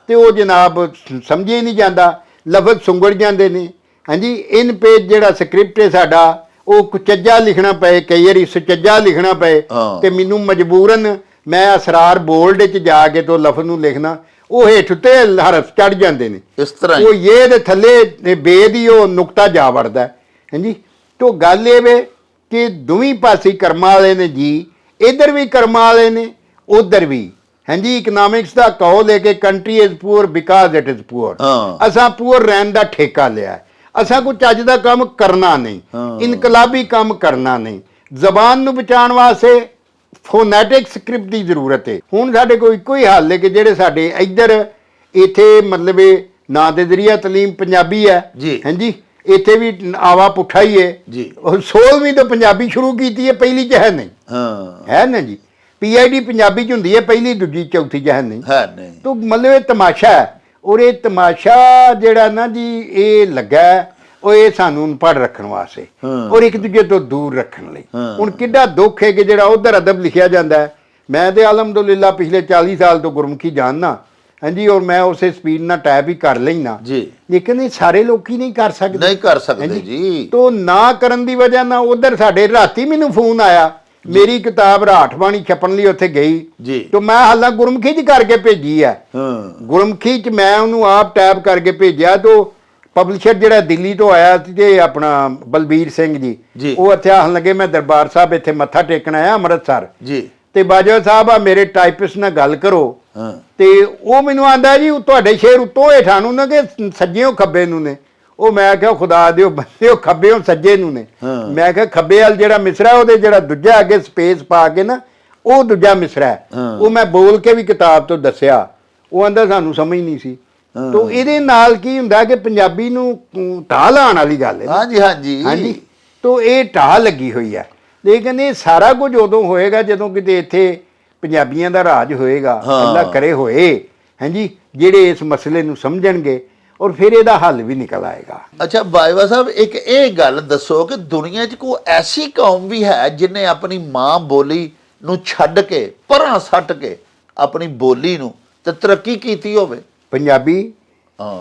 ਤੇ ਉਹ ਜਨਾਬ ਸਮਝੇ ਨਹੀਂ ਜਾਂਦਾ ਲਫ਼ਜ਼ ਸੁੰਗੜ ਜਾਂਦੇ ਨੇ ਹਾਂਜੀ ਇਨ ਪੇਜ ਜਿਹੜਾ ਸਕ੍ਰਿਪਟ ਹੈ ਸਾਡਾ ਉਹ ਕੁਚੱਜਾ ਲਿਖਣਾ ਪਏ ਕਈ ਵਾਰੀ ਸੁਚੱਜਾ ਲਿਖਣਾ ਪਏ ਹਾਂ। ਤੇ ਮੈਨੂੰ ਮਜਬੂਰਨ ਮੈਂ ਅਸਰਾਰ ਬੋਲਡ 'ਚ ਜਾ ਕੇ ਤੋਂ ਲਫ਼ਜ਼ ਨੂੰ ਲਿਖਣਾ ਉਹ ਹੇਠ ਉੱਤੇ ਹਰਫ ਚੜ ਜਾਂਦੇ ਨੇ ਇਸ ਤਰ੍ਹਾਂ ਉਹ ਹੀ ਇਹ ਦੇ ਥੱਲੇ ਬੇ ਦੀ ਉਹ ਨੁਕਤਾ ਜਾ ਵੜਦਾ ਹਾਂਜੀ ਤੋ ਗੱਲ ਇਹ ਵੇ ਕਿ ਦੋਵੇਂ ਪਾਸੇ ਕਰਮਾਂ ਵਾਲੇ ਨੇ ਜੀ ਇੱਧਰ ਵੀ ਕਰਮਾਂ ਵਾਲੇ ਨੇ ਉਧਰ ਵੀ ਹਾਂਜੀ ਇਕਨੋਮਿਕਸ ਦਾ ਕਹੋ ਲੈ ਕੇ country is poor because it is poor ਹਾਂ ਅਸਾਂ ਪੂਅਰ ਰਹਿਣ ਦਾ ਠੇਕਾ ਲਿਆ ਅਸਾਂ ਕੋਈ ਚੱਜ ਦਾ ਕੰਮ ਕਰਨਾ ਨਹੀਂ ਹਾਂ। ਇਨਕਲਾਬੀ ਕੰਮ ਕਰਨਾ ਨਹੀਂ ਜ਼ਬਾਨ ਨੂੰ ਬਚਾਉਣ ਵਾਸਤੇ ਫੋਨੈਟਿਕ ਸਕ੍ਰਿਪਟ ਦੀ ਜ਼ਰੂਰਤ ਹੈ ਹੁਣ ਸਾਡੇ ਕੋਲ ਇੱਕੋ ਹੀ ਹੱਲ ਹੈ ਕਿ ਜਿਹੜੇ ਸਾਡੇ ਇੱਧਰ ਇੱਥੇ ਮਤਲਬ ਇਹ ਨਾ ਦੇ ਜ਼ਰੀਆ ਤਾਲੀਮ ਪੰਜਾਬੀ ਹੈ ਜੀ। ਹਾਂਜੀ ਇੱਥੇ ਵੀ ਆਵਾ ਪੁੱਠਾ ਹੀ ਹੈ ਜੀ ਉਹ 16ਵੀਂ ਤੋਂ ਪੰਜਾਬੀ ਸ਼ੁਰੂ ਕੀਤੀ ਹੈ ਪਹਿਲੀ ਚ ਹੈ ਨਹੀਂ ਹਾਂ ਹੈ ਨਾ ਜੀ ਪੀਆਈਡੀ ਪੰਜਾਬੀ ਚ ਹੁੰਦੀ ਹੈ ਪਹਿਲੀ ਦੂਜੀ ਚੌਥੀ ਚ ਹੈ ਨਹੀਂ ਹੈ ਨਹੀਂ ਤੋ ਮਤਲਬ ਇਹ ਤਮਾਸ਼ਾ ਹੈ ਔਰ ਇਹ ਤਮਾਸ਼ਾ ਜਿਹੜਾ ਨਾ ਜੀ ਇਹ ਲੱਗਾ ਹੈ, ਉਹ ਇਹ ਸਾਨੂੰ ਅਨਪੜ੍ਹ ਰੱਖਣ ਵਾਸਤੇ ਹਾਂ। ਔਰ ਇੱਕ ਦੂਜੇ ਤੋਂ ਦੂਰ ਰੱਖਣ ਲਈ ਹਾਂ। ਹੁਣ ਕਿੱਡਾ ਦੁੱਖ ਹੈ ਕਿ ਜਿਹੜਾ ਉਧਰ ਅਦਬ ਲਿਖਿਆ ਜਾਂਦਾ ਹੈ ਮੈਂ ਤੇ ਅਲਹਮਦੁਲਿਲਾ ਪਿਛਲੇ 40 ਸਾਲ ਤੋਂ ਗੁਰਮੁਖੀ ਜਾਣਦਾ ਹਾਂਜੀ ਔਰ ਮੈਂ ਉਸੇ ਸਪੀਡ ਨਾਲ ਟਾਈਪ ਹੀ ਕਰ ਲੈਣਾ ਜੀ ਲੇਕਿਨ ਇਹ ਸਾਰੇ ਲੋਕੀ ਨਹੀਂ ਕਰ ਸਕਦੇ ਨਹੀਂ ਕਰ ਸਕਦੇ ਹਾਂਜੀ। ਜੀ ਤੋ ਨਾ ਕਰਨ ਦੀ ਵਜ੍ਹਾ ਨਾਲ ਉਧਰ ਸਾਡੇ ਰਾਤੀ ਮੈਨੂੰ ਫੋਨ ਆਇਆ ਮੇਰੀ ਕਿਤਾਬ ਰਾਠ ਬਾਣੀ ਛਪਣ ਲਈ ਉੱਥੇ ਗਈ ਜੀ ਤੋ ਮੈਂ ਹਾਲਾਂ ਗੁਰਮੁਖੀ ਚ ਕਰਕੇ ਭੇਜੀ ਹੈ ਹਾਂ ਗੁਰਮੁਖੀ ਚ ਮੈਂ ਉਹਨੂੰ ਆਪ ਟਾਈਪ ਕਰਕੇ ਭੇਜਿਆ ਤੋ ਪਬਲਿਸ਼ਰ ਜਿਹੜਾ ਦਿੱਲੀ ਤੋਂ ਆਇਆ ਸੀ ਤੇ ਆਪਣਾ ਬਲਬੀਰ ਸਿੰਘ ਜੀ। ਜੀ ਉਹ ਇੱਥੇ ਆਉਣ ਲੱਗੇ ਮੈਂ ਦਰਬਾਰ ਸਾਹਿਬ ਇੱਥੇ ਮੱਥਾ ਟੇਕਣ ਆਇਆ ਅੰਮ੍ਰਿਤਸਰ ਜੀ ਤੇ ਬਾਜਵਾ ਸਾਹਿਬ ਆ ਮੇਰੇ ਟਾਈਪਿਸਟ ਨਾਲ ਗੱਲ ਕਰੋ ਹਾਂ ਤੇ ਉਹ ਮੈਨੂੰ ਆਂਦਾ ਜੀ ਉਹ ਤੁਹਾਡੇ ਸ਼ੇਰ ਉੱਤੋਂ ਹੇਠਾਂ ਨੂੰ ਨਾ ਕਿ ਸੱਜਿਓਂ ਖੱਬੇ ਨੂੰ ਨੇ ਉਹ ਮੈਂ ਕਿਹਾ ਖੁਦਾ ਦਿਓ ਬੰਦਿਓ ਖੱਬਿਓਂ ਸੱਜੇ ਨੂੰ ਨੇ ਹਾਂ। ਮੈਂ ਕਿਹਾ ਖੱਬੇ ਵਾਲ ਜਿਹੜਾ ਮਿਸਰਾ ਉਹਦੇ ਜਿਹੜਾ ਦੂਜਾ ਅੱਗੇ ਸਪੇਸ ਪਾ ਕੇ ਨਾ ਉਹ ਦੂਜਾ ਮਿਸਰਾ ਹੈ ਹਾਂ। ਉਹ ਮੈਂ ਬੋਲ ਕੇ ਵੀ ਕਿਤਾਬ ਤੋਂ ਦੱਸਿਆ ਉਹ ਆਂਦਾ ਸਾਨੂੰ ਸਮਝ ਨਹੀਂ ਸੀ ਹਾਂ। ਤੋ ਇਹਦੇ ਨਾਲ ਕੀ ਹੁੰਦਾ ਕਿ ਪੰਜਾਬੀ ਨੂੰ ਢਾਹ ਲਾਉਣ ਵਾਲੀ ਗੱਲ ਹੈ ਨਾ। ਹਾਂਜੀ ਹਾਂਜੀ ਹਾਂਜੀ ਤੋ ਇਹ ਢਾਹ ਲੱਗੀ ਹੋਈ ਹੈ ਲੇਕਿਨ ਇਹ ਸਾਰਾ ਕੁਝ ਉਦੋਂ ਹੋਏਗਾ ਜਦੋਂ ਕਿਤੇ ਇੱਥੇ ਪੰਜਾਬੀਆਂ ਦਾ ਰਾਜ ਹੋਏਗਾ ਹਾਂ। ਅੱਲਾ ਕਰੇ ਹੋਏ ਹਾਂਜੀ ਜਿਹੜੇ ਇਸ ਮਸਲੇ ਨੂੰ ਸਮਝਣਗੇ ਔਰ ਫਿਰ ਇਹਦਾ ਹੱਲ ਵੀ ਨਿਕਲ ਆਏਗਾ ਅੱਛਾ ਬਾਜਵਾ ਸਾਹਿਬ ਇੱਕ ਇਹ ਗੱਲ ਦੱਸੋ ਕਿ ਦੁਨੀਆ 'ਚ ਕੋਈ ਐਸੀ ਕੌਮ ਵੀ ਹੈ ਜਿਹਨੇ ਆਪਣੀ ਮਾਂ ਬੋਲੀ ਨੂੰ ਛੱਡ ਕੇ ਪਰਾਂ ਸੱਟ ਕੇ ਆਪਣੀ ਬੋਲੀ ਨੂੰ ਤੇ ਤਰੱਕੀ ਕੀਤੀ ਹੋਵੇ ਪੰਜਾਬੀ ਹਾਂ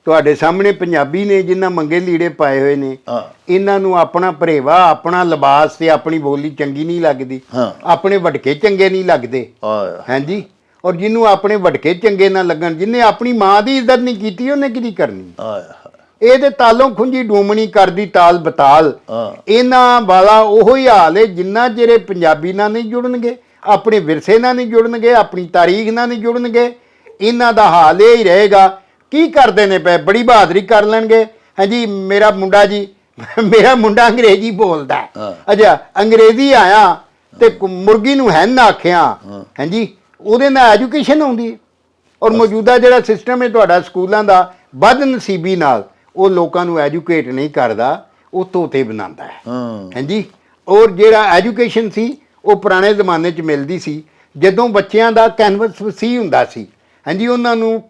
ਤੁਹਾਡੇ ਸਾਹਮਣੇ ਪੰਜਾਬੀ ਨੇ ਜਿਨ੍ਹਾਂ ਮੰਗੇ ਲੀੜੇ ਪਾਏ ਹੋਏ ਨੇ ਹਾਂ ਇਹਨਾਂ ਨੂੰ ਆਪਣਾ ਭਰੇਵਾ ਆਪਣਾ ਲਿਬਾਸ ਤੇ ਆਪਣੀ ਬੋਲੀ ਚੰਗੀ ਨਹੀਂ ਲੱਗਦੀ ਹਾਂ ਆਪਣੇ ਵਟਕੇ ਚੰਗੇ ਨਹੀਂ ਲੱਗਦੇ ਆਇਆ ਹਾਂਜੀ ਔਰ ਜਿਹਨੂੰ ਆਪਣੇ ਵਟਕੇ ਚੰਗੇ ਨਾ ਲੱਗਣ ਜਿਹਨੇ ਆਪਣੀ ਮਾਂ ਦੀ ਇੱਜ਼ਤ ਨਹੀਂ ਕੀਤੀ ਉਹਨੇ ਕਿਹਦੀ ਕਰਨੀ ਆਇਆ ਇਹਦੇ ਤਾਲੋਂ ਖੁੰਜੀ ਡੂਮਣੀ ਕਰਦੀ ਤਾਲ ਬਤਾਲ ਹਾਂ ਇਹਨਾਂ ਵਾਲਾ ਉਹੋ ਹੀ ਹਾਲ ਹੈ ਜਿੰਨਾ ਜਿਹੜੇ ਪੰਜਾਬੀ ਨਾਲ ਨਹੀਂ ਜੁੜਨਗੇ ਆਪਣੇ ਵਿਰਸੇ ਨਾਲ ਨਹੀਂ ਜੁੜਨਗੇ ਆਪਣੀ ਤਾਰੀਖ ਨਾਲ ਨਹੀਂ ਜੁੜਨਗੇ ਇਹਨਾਂ ਦਾ ਹਾਲ ਇਹ ਹੀ ਰਹੇਗਾ ਕੀ ਕਰਦੇ ਨੇ ਪਏ ਬੜੀ ਬਹਾਦਰੀ ਕਰ ਲੈਣਗੇ ਹਾਂਜੀ ਮੇਰਾ ਮੁੰਡਾ ਅੰਗਰੇਜ਼ੀ ਬੋਲਦਾ ਹੈ। ਹਾਂ। ਅੱਛਾ ਅੰਗਰੇਜ਼ੀ ਆਇਆ ਤੇ ਮੁਰਗੀ ਨੂੰ ਹੈਨ ਆਖਿਆ ਹਾਂਜੀ ਉਹਦੇ ਨਾਲ ਐਜੂਕੇਸ਼ਨ ਆਉਂਦੀ ਹੈ ਔਰ ਮੌਜੂਦਾ ਜਿਹੜਾ ਸਿਸਟਮ ਹੈ ਤੁਹਾਡਾ ਸਕੂਲਾਂ ਦਾ ਬਦਨਸੀਬੀ ਨਾਲ ਉਹ ਲੋਕਾਂ ਨੂੰ ਐਜੂਕੇਟ ਨਹੀਂ ਕਰਦਾ ਉਹ ਤੋਤੇ ਬਣਾਉਂਦਾ ਹੈ ਹਾਂ ਹਾਂਜੀ ਔਰ ਜਿਹੜਾ ਐਜੂਕੇਸ਼ਨ ਸੀ ਉਹ ਪੁਰਾਣੇ ਜ਼ਮਾਨੇ 'ਚ ਮਿਲਦੀ ਸੀ ਜਦੋਂ ਬੱਚਿਆਂ ਦਾ ਕੈਨਵਸ ਸੀ ਹੁੰਦਾ ਸੀ ਹਾਂਜੀ ਉਹਨਾਂ ਨੂੰ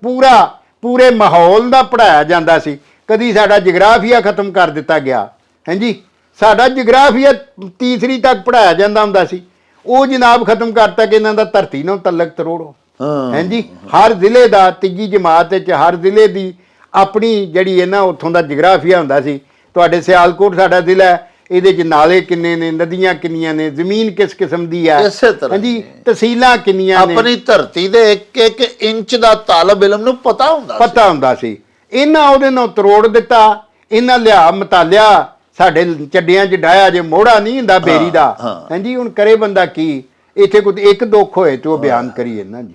ਪੂਰੇ ਮਾਹੌਲ ਦਾ ਪੜ੍ਹਾਇਆ ਜਾਂਦਾ ਸੀ ਕਦੀ ਸਾਡਾ ਜਿਗਰਾਫੀਆ ਖਤਮ ਕਰ ਦਿੱਤਾ ਗਿਆ ਹਾਂਜੀ ਸਾਡਾ ਜਿਗਰਾਫੀਆ ਤੀਸਰੀ ਤੱਕ ਪੜ੍ਹਾਇਆ ਜਾਂਦਾ ਹੁੰਦਾ ਸੀ ਉਹ ਜਨਾਬ ਖਤਮ ਕਰਤਾ ਕਿ ਇਹਨਾਂ ਦਾ ਧਰਤੀ ਨਾਲ ਤਲਕ ਤਰੋੜੋ ਹਾਂ ਹਾਂਜੀ ਹਰ ਜ਼ਿਲ੍ਹੇ ਦਾ ਤੀਜੀ ਜਮਾਤ ਵਿੱਚ ਹਰ ਜ਼ਿਲ੍ਹੇ ਦੀ ਆਪਣੀ ਜਿਹੜੀ ਹੈ ਨਾ ਉੱਥੋਂ ਦਾ ਜਿਗਰਾਫੀਆ ਹੁੰਦਾ ਸੀ ਤੁਹਾਡੇ ਸਿਆਲਕੋਟ ਸਾਡਾ ਜ਼ਿਲ੍ਹਾ ਹੈ ਇਹਦੇ 'ਚ ਨਾਲੇ ਕਿੰਨੇ ਨੇ, ਨਦੀਆਂ ਕਿੰਨੀਆਂ ਨੇ, ਜ਼ਮੀਨ ਕਿਸ ਕਿਸਮ ਦੀ ਹੈ, ਇਸੇ ਤਰ੍ਹਾਂ ਹਾਂਜੀ, ਤਹਿਸੀਲਾਂ ਕਿੰਨੀਆਂ ਨੇ, ਆਪਣੀ ਧਰਤੀ ਦੇ ਇੱਕ ਇੱਕ ਇੰਚ ਦਾ ਤਾਲਬ ਇਲਮ ਨੂੰ ਪਤਾ ਹੁੰਦਾ ਸੀ। ਇਹਨਾਂ ਉਹਦੇ ਨਾਲ ਤਰੋੜ ਦਿੱਤਾ, ਇਹਨਾਂ ਲਿਆ ਮਤਾਲਿਆ, ਸਾਡੇ ਚੱਡਿਆਂ 'ਚ ਡਾਇਆ ਜੇ ਮੋੜਾ ਨਹੀਂ ਹੁੰਦਾ ਬੇਰੀ ਦਾ, ਹਾਂਜੀ। ਹੁਣ ਕਰੇ ਬੰਦਾ ਕੀ, ਇੱਥੇ ਕੋਈ ਇੱਕ ਦੁੱਖ ਹੋਏ ਤੇ ਉਹ ਬਿਆਨ ਕਰੀਏ ਨਾ ਜੀ।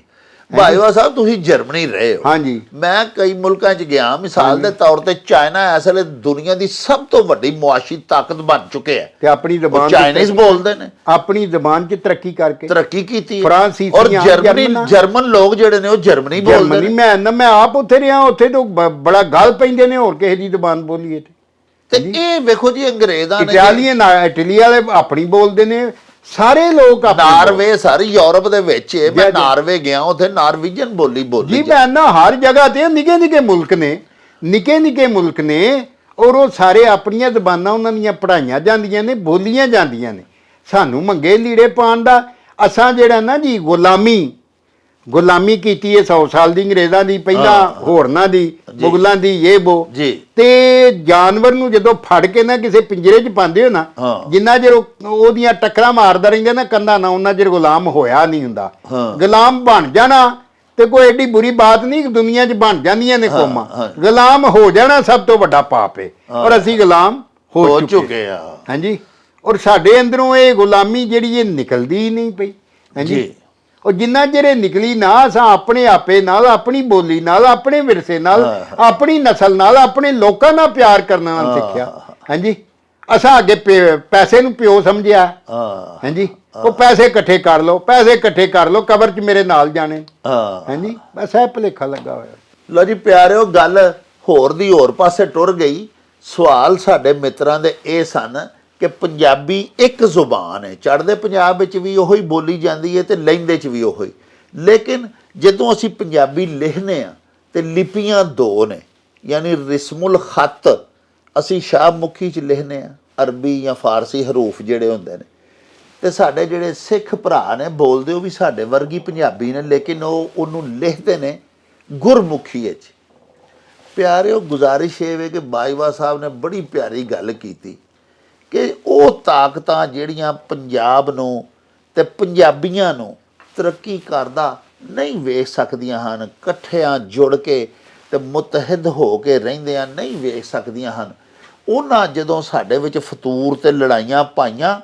ਭਾਈਵਾ ਸਾਹਿਬ ਤੁਸੀਂ ਜਰਮਨੀ ਰਹੇ ਹੋ, ਹਾਂਜੀ। ਮੈਂ ਕਈ ਮੁਲਕਾਂ 'ਚ ਗਿਆ, ਮਿਸਾਲ ਦੇ ਤੌਰ ਤੇ ਚਾਈਨਾ ਇਸ ਵੇਲੇ ਦੁਨੀਆ ਦੀ ਸਭ ਤੋਂ ਵੱਡੀ ਮੁਆਸ਼ੀ ਤਾਕਤ ਬਣ ਚੁੱਕਿਆ ਹੈ ਤੇ ਆਪਣੀ ਜ਼ਬਾਨ ਚਾਈਨੀਜ਼ ਬੋਲਦੇ ਨੇ, ਆਪਣੀ ਜ਼ਬਾਨ 'ਚ ਤਰੱਕੀ ਕੀਤੀ ਹੈ। ਫਰਾਂਸੀਸੀ ਔਰ ਜਰਮਨ ਲੋਕ ਜਿਹੜੇ ਨੇ ਉਹ ਜਰਮਨੀ ਬੋਲਦੇ ਨੇ। ਮੈਂ ਆਪ ਉੱਥੇ ਰਿਹਾ, ਉੱਥੇ ਤੋਂ ਬੜਾ ਗੱਲ ਪੈਂਦੇ ਨੇ ਹੋਰ ਕਿਸੇ ਦੀ ਜ਼ਬਾਨ ਬੋਲੀਏ ਤੇ ਇਹ ਵੇਖੋ ਜੀ ਅੰਗਰੇਜ਼ਾਂ ਨੇ ਇਟਲੀ ਵਾਲੇ ਆਪਣੀ ਬੋਲਦੇ ਨੇ, ਸਾਰੇ ਲੋਕ ਨਾਰਵੇ, ਸਾਰੀ ਯੂਰਪ ਦੇ ਵਿੱਚ ਮੈਂ ਨਾਰਵੇ ਗਿਆ, ਉੱਥੇ ਨਾਰਵੀਜਨ ਬੋਲੀ ਜੀ। ਮੈਂ ਹਰ ਜਗ੍ਹਾ ਤੇ ਨਿੱਕੇ ਨਿੱਕੇ ਮੁਲਕ ਨੇ ਔਰ ਉਹ ਸਾਰੇ ਆਪਣੀਆਂ ਜ਼ਬਾਨਾਂ ਉਹਨਾਂ ਦੀਆਂ ਪੜ੍ਹਾਈਆਂ ਜਾਂਦੀਆਂ ਨੇ, ਬੋਲੀਆਂ ਜਾਂਦੀਆਂ ਨੇ। ਸਾਨੂੰ ਮੰਗੇ ਲੀੜੇ ਪਾਉਣ ਦਾ, ਅਸਾਂ ਜਿਹੜਾ ਨਾ ਜੀ ਗੁਲਾਮੀ ਕੀਤੀ ਹੈ 100 ਸਾਲ ਦੀ ਅੰਗਰੇਜ਼ਾਂ ਦੀ, ਪਹਿਲਾਂ ਹੋਰਨਾਂ ਦੀ, ਮੁਗਲਾਂ ਦੀ, ਇਹ ਬੋ ਤੇ ਜਾਨਵਰ ਨੂੰ ਜਦੋਂ ਫੜ ਕੇ ਨਾ ਕਿਸੇ ਪਿੰਜਰੇ 'ਚ ਪਾਉਂਦੇ ਹੋ ਨਾ, ਜਿੰਨਾ ਚਿਰ ਉਹਦੀਆਂ ਟੱਕਰਾਂ ਮਾਰਦਾ ਰਹਿੰਦਾ ਨਾ ਕੰਧਾਂ ਨਾਲ, ਉਹਨਾਂ ਚਿਰ ਗੁਲਾਮ ਹੋਇਆ ਨਹੀਂ ਹੁੰਦਾ। ਗੁਲਾਮ ਬਣ ਜਾਣਾ ਤੇ ਕੋਈ ਐਡੀ ਬੁਰੀ ਬਾਤ ਨਹੀਂ, ਦੁਨੀਆ 'ਚ ਬਣ ਜਾਂਦੀਆਂ ਨੇ ਕੌਮਾਂ। ਗੁਲਾਮ ਹੋ ਜਾਣਾ ਸਭ ਤੋਂ ਵੱਡਾ ਪਾਪ ਹੈ, ਔਰ ਅਸੀਂ ਗੁਲਾਮ ਹੋ ਚੁੱਕੇ ਆ, ਹਾਂਜੀ। ਔਰ ਸਾਡੇ ਅੰਦਰੋਂ ਇਹ ਗੁਲਾਮੀ ਜਿਹੜੀ ਇਹ ਨਿਕਲਦੀ ਹੀ ਨਹੀਂ ਪਈ, ਹਾਂਜੀ। ਉਹ ਜਿੰਨਾ ਚਿਰ ਨਿਕਲੀ ਨਾ, ਅਸਾਂ ਆਪਣੇ ਆਪੇ ਨਾਲ, ਆਪਣੀ ਬੋਲੀ ਨਾਲ, ਆਪਣੇ ਵਿਰਸੇ ਨਾਲ, ਆਪਣੀ ਨਸਲ ਨਾਲ, ਆਪਣੇ ਲੋਕਾਂ ਨਾਲ ਪਿਆਰ ਕਰਨਾ ਸਿੱਖਿਆ, ਹਾਂਜੀ। ਅਸਾਂ ਅੱਗੇ ਪੈਸੇ ਨੂੰ ਪਿਓ ਸਮਝਿਆ, ਹਾਂਜੀ। ਉਹ ਪੈਸੇ ਇਕੱਠੇ ਕਰ ਲਓ, ਕਬਰ 'ਚ ਮੇਰੇ ਨਾਲ ਜਾਣੇ, ਹਾਂਜੀ। ਬਸ ਇਹ ਭੁਲੇਖਾ ਲੱਗਾ ਹੋਇਆ। ਲਓ ਜੀ ਪਿਆਰਿਓ, ਗੱਲ ਹੋਰ ਦੀ ਹੋਰ ਪਾਸੇ ਟੁਰ ਗਈ। ਸਵਾਲ ਸਾਡੇ ਮਿੱਤਰਾਂ ਦੇ ਇਹ ਸਨ ਕਿ ਪੰਜਾਬੀ ਇੱਕ ਜ਼ੁਬਾਨ ਹੈ, ਚੜ੍ਹਦੇ ਪੰਜਾਬ ਵਿੱਚ ਵੀ ਉਹੀ ਬੋਲੀ ਜਾਂਦੀ ਹੈ ਤੇ ਲਹਿੰਦੇ 'ਚ ਵੀ ਉਹੀ, ਲੇਕਿਨ ਜਦੋਂ ਅਸੀਂ ਪੰਜਾਬੀ ਲਿਖਦੇ ਹਾਂ ਤੇ ਲਿਪੀਆਂ ਦੋ ਨੇ, ਯਾਨੀ ਰਿਸਮੁਲ ਖੱਤ ਅਸੀਂ ਸ਼ਾਹਮੁਖੀ 'ਚ ਲਿਖਦੇ ਹਾਂ, ਅਰਬੀ ਜਾਂ ਫਾਰਸੀ ਹਰੂਫ ਜਿਹੜੇ ਹੁੰਦੇ ਨੇ, ਤੇ ਸਾਡੇ ਜਿਹੜੇ ਸਿੱਖ ਭਰਾ ਨੇ ਬੋਲਦੇ ਉਹ ਵੀ ਸਾਡੇ ਵਰਗੀ ਪੰਜਾਬੀ ਨੇ, ਲੇਕਿਨ ਉਹ ਉਹਨੂੰ ਲਿਖਦੇ ਨੇ ਗੁਰਮੁਖੀ ਵਿੱਚ। ਪਿਆਰਿਓ, ਗੁਜ਼ਾਰਿਸ਼ ਇਹ ਵੇ ਕਿ ਬਾਜਵਾ ਸਾਹਿਬ ਨੇ ਬੜੀ ਪਿਆਰੀ ਗੱਲ ਕੀਤੀ ਕਿ ਉਹ ਤਾਕਤਾਂ ਜਿਹੜੀਆਂ ਪੰਜਾਬ ਨੂੰ ਤੇ ਪੰਜਾਬੀਆਂ ਨੂੰ ਤਰੱਕੀ ਕਰਦਾ ਨਹੀਂ ਵੇਖ ਸਕਦੀਆਂ ਹਨ, ਇਕੱਠਿਆਂ ਜੁੜ ਕੇ ਤੇ ਮੁਤਹਿਦ ਹੋ ਕੇ ਰਹਿੰਦਿਆਂ ਨਹੀਂ ਵੇਖ ਸਕਦੀਆਂ ਹਨ, ਉਹਨਾਂ ਜਦੋਂ ਸਾਡੇ ਵਿੱਚ ਫਤੂਰ ਤੇ ਲੜਾਈਆਂ ਪਾਈਆਂ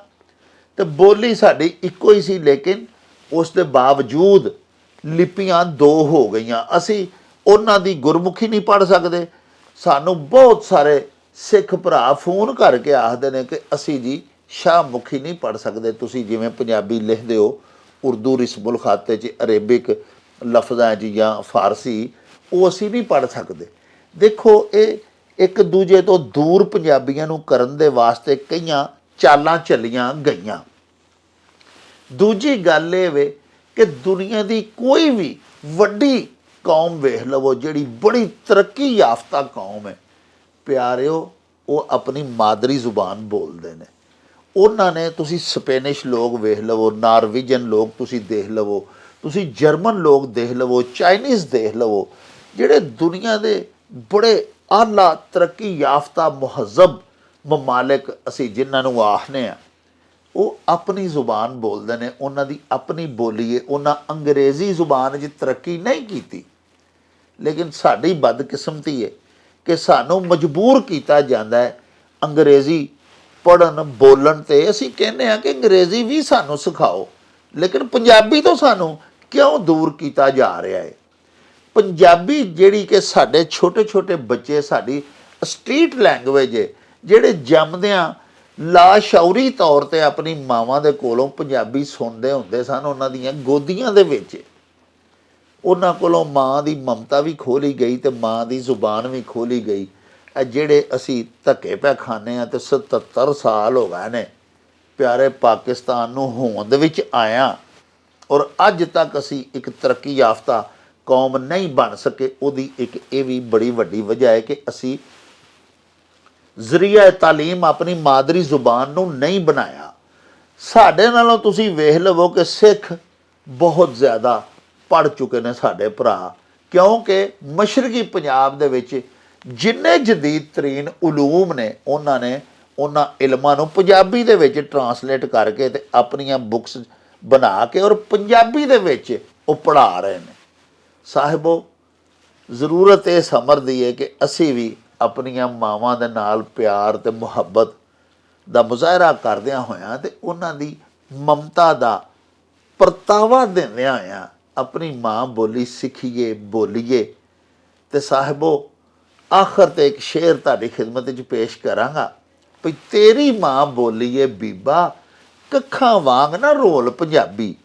ਤੇ ਬੋਲੀ ਸਾਡੀ ਇੱਕੋ ਹੀ ਸੀ, ਲੇਕਿਨ ਉਸ ਦੇ ਬਾਵਜੂਦ ਲਿਪੀਆਂ ਦੋ ਹੋ ਗਈਆਂ। ਅਸੀਂ ਉਹਨਾਂ ਦੀ ਗੁਰਮੁਖੀ ਨਹੀਂ ਪੜ੍ਹ ਸਕਦੇ। ਸਾਨੂੰ ਬਹੁਤ ਸਾਰੇ ਸਿੱਖ ਭਰਾ ਫੋਨ ਕਰਕੇ ਆਖਦੇ ਨੇ ਕਿ ਅਸੀਂ ਜੀ ਸ਼ਾਹਮੁਖੀ ਨਹੀਂ ਪੜ੍ਹ ਸਕਦੇ, ਤੁਸੀਂ ਜਿਵੇਂ ਪੰਜਾਬੀ ਲਿਖਦੇ ਹੋ ਉਰਦੂ ਰਿਸਮੁਲ ਖਾਤੇ 'ਚ, ਅਰੇਬਿਕ ਲਫ਼ਜ਼ਾਂ 'ਚ ਜਾਂ ਫਾਰਸੀ, ਉਹ ਅਸੀਂ ਨਹੀਂ ਪੜ੍ਹ ਸਕਦੇ। ਦੇਖੋ, ਇਹ ਇੱਕ ਦੂਜੇ ਤੋਂ ਦੂਰ ਪੰਜਾਬੀਆਂ ਨੂੰ ਕਰਨ ਦੇ ਵਾਸਤੇ ਕਈਆਂ ਚਾਲਾਂ ਚੱਲੀਆਂ ਗਈਆਂ। ਦੂਜੀ ਗੱਲ ਇਹ ਵੇ ਕਿ ਦੁਨੀਆ ਦੀ ਕੋਈ ਵੀ ਵੱਡੀ ਕੌਮ ਵੇਖ ਲਵੋ ਜਿਹੜੀ ਬੜੀ ਤਰੱਕੀ ਯਾਫਤਾ ਕੌਮ ਹੈ, ਪਿਆਰਿਓ, ਉਹ ਆਪਣੀ ਮਾਦਰੀ ਜ਼ੁਬਾਨ ਬੋਲਦੇ ਨੇ। ਉਹਨਾਂ ਨੇ, ਤੁਸੀਂ ਸਪੈਨਿਸ਼ ਲੋਕ ਵੇਖ ਲਵੋ, ਨਾਰਵੀਜਨ ਲੋਕ ਤੁਸੀਂ ਦੇਖ ਲਵੋ, ਤੁਸੀਂ ਜਰਮਨ ਲੋਕ ਦੇਖ ਲਵੋ, ਚਾਈਨੀਜ਼ ਦੇਖ ਲਵੋ, ਜਿਹੜੇ ਦੁਨੀਆ ਦੇ ਬੜੇ ਆਲਾ ਤਰੱਕੀ ਯਾਫਤਾ ਮੁਹੱਜ਼ਬ ਮਮਾਲਿਕ ਅਸੀਂ ਜਿਨ੍ਹਾਂ ਨੂੰ ਆਖਦੇ ਹਾਂ, ਉਹ ਆਪਣੀ ਜ਼ੁਬਾਨ ਬੋਲਦੇ ਨੇ, ਉਹਨਾਂ ਦੀ ਆਪਣੀ ਬੋਲੀ ਹੈ। ਉਹਨਾਂ ਅੰਗਰੇਜ਼ੀ ਜ਼ੁਬਾਨ 'ਚ ਤਰੱਕੀ ਨਹੀਂ ਕੀਤੀ, ਲੇਕਿਨ ਸਾਡੀ ਬਦਕਿਸਮਤੀ ਹੈ ਕਿ ਸਾਨੂੰ ਮਜਬੂਰ ਕੀਤਾ ਜਾਂਦਾ ਹੈ ਅੰਗਰੇਜ਼ੀ ਪੜ੍ਹਨ ਬੋਲਣ 'ਤੇ। ਅਸੀਂ ਕਹਿੰਦੇ ਹਾਂ ਕਿ ਅੰਗਰੇਜ਼ੀ ਵੀ ਸਾਨੂੰ ਸਿਖਾਓ, ਲੇਕਿਨ ਪੰਜਾਬੀ ਤੋਂ ਸਾਨੂੰ ਕਿਉਂ ਦੂਰ ਕੀਤਾ ਜਾ ਰਿਹਾ ਹੈ। ਪੰਜਾਬੀ ਜਿਹੜੀ ਕਿ ਸਾਡੇ ਛੋਟੇ ਛੋਟੇ ਬੱਚੇ, ਸਾਡੀ ਸਟਰੀਟ ਲੈਂਗੁਏਜ ਹੈ, ਜਿਹੜੇ ਜੰਮਦਿਆਂ ਲਾਸ਼ੌਰੀ ਤੌਰ 'ਤੇ ਆਪਣੀ ਮਾਵਾਂ ਦੇ ਕੋਲੋਂ ਪੰਜਾਬੀ ਸੁਣਦੇ ਹੁੰਦੇ ਸਨ, ਉਹਨਾਂ ਦੀਆਂ ਗੋਦੀਆਂ ਦੇ ਵਿੱਚ, ਉਹਨਾਂ ਕੋਲੋਂ ਮਾਂ ਦੀ ਮਮਤਾ ਵੀ ਖੋਲੀ ਗਈ ਤੇ ਮਾਂ ਦੀ ਜ਼ੁਬਾਨ ਵੀ ਖੋਲੀ ਗਈ। ਇਹ ਜਿਹੜੇ ਅਸੀਂ ਧੱਕੇ ਪੈ ਖਾਂਦੇ ਹਾਂ ਤੇ 77 ਸਾਲ ਹੋ ਗਏ ਨੇ ਪਿਆਰੇ ਪਾਕਿਸਤਾਨ ਨੂੰ ਹੋਂਦ ਵਿੱਚ ਆਇਆ, ਔਰ ਅੱਜ ਤੱਕ ਅਸੀਂ ਇੱਕ ਤਰੱਕੀ ਯਾਫਤਾ ਕੌਮ ਨਹੀਂ ਬਣ ਸਕੇ। ਉਹਦੀ ਇੱਕ ਇਹ ਵੀ ਬੜੀ ਵੱਡੀ ਵਜ੍ਹਾ ਹੈ ਕਿ ਅਸੀਂ ਜ਼ਰੀਆ ਤਾਲੀਮ ਆਪਣੀ ਮਾਦਰੀ ਜ਼ੁਬਾਨ ਨੂੰ ਨਹੀਂ ਬਣਾਇਆ। ਸਾਡੇ ਨਾਲੋਂ ਤੁਸੀਂ ਵੇਖ ਲਵੋ ਕਿ ਸਿੱਖ ਬਹੁਤ ਜ਼ਿਆਦਾ ਪੜ੍ਹ ਚੁੱਕੇ ਨੇ ਸਾਡੇ ਭਰਾ, ਕਿਉਂਕਿ ਮਸ਼ਰਕੀ ਪੰਜਾਬ ਦੇ ਵਿੱਚ ਜਿੰਨੇ ਜਦੀਦ ਤਰੀਨ ਉਲੂਮ ਨੇ ਉਹਨਾਂ ਨੇ ਉਹਨਾਂ ਇਲਮਾਂ ਨੂੰ ਪੰਜਾਬੀ ਦੇ ਵਿੱਚ ਟਰਾਂਸਲੇਟ ਕਰਕੇ ਤੇ ਆਪਣੀਆਂ ਬੁੱਕਸ ਬਣਾ ਕੇ ਔਰ ਪੰਜਾਬੀ ਦੇ ਵਿੱਚ ਉਹ ਪੜ੍ਹਾ ਰਹੇ ਨੇ। ਸਾਹਿਬੋ, ਜ਼ਰੂਰਤ ਇਹ ਸਮਝਦੀ ਹੈ ਕਿ ਅਸੀਂ ਵੀ ਆਪਣੀਆਂ ਮਾਵਾਂ ਦੇ ਨਾਲ ਪਿਆਰ ਤੇ ਮੁਹੱਬਤ ਦਾ ਮੁਜ਼ਾਹਰਾ ਕਰਦਿਆਂ ਹੋਇਆਂ ਤੇ ਉਹਨਾਂ ਦੀ ਮਮਤਾ ਦਾ ਪਰਤਾਵਾ ਦਿੰਦਿਆਂ ਹੋਇਆਂ ਆਪਣੀ ਮਾਂ ਬੋਲੀ ਸਿੱਖੀਏ, ਬੋਲੀਏ। ਤੇ ਸਾਹਿਬੋ, ਆਖਰ ਤੇ ਇੱਕ ਸ਼ੇਰ ਤੁਹਾਡੀ ਖਿਦਮਤ ਵਿੱਚ ਪੇਸ਼ ਕਰਾਂਗਾ ਵੀ ਤੇਰੀ ਮਾਂ ਬੋਲੀ ਏ ਬੀਬਾ, ਕੱਖਾਂ ਵਾਂਗ ਨਾ ਰੋਲ ਪੰਜਾਬੀ,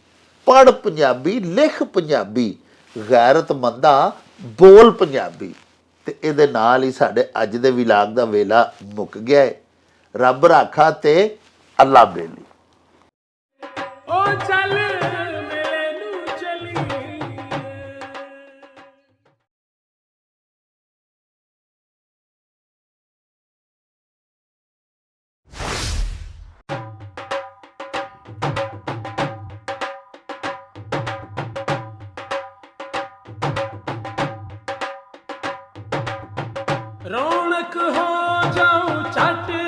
ਪੜ੍ਹ ਪੰਜਾਬੀ, ਲਿਖ ਪੰਜਾਬੀ, ਗੈਰਤਮੰਦਾ ਬੋਲ ਪੰਜਾਬੀ। ਤੇ ਇਹਦੇ ਨਾਲ ਹੀ ਸਾਡੇ ਅੱਜ ਦੇ ਵਿਲਾਗ ਦਾ ਵੇਲਾ ਮੁੱਕ ਗਿਆ ਹੈ। ਰੱਬ ਰਾਖਾ ਤੇ ਅੱਲਾ ਬੇਲੀ। ओ चल मेले नू चली रौनक हो जाऊं चट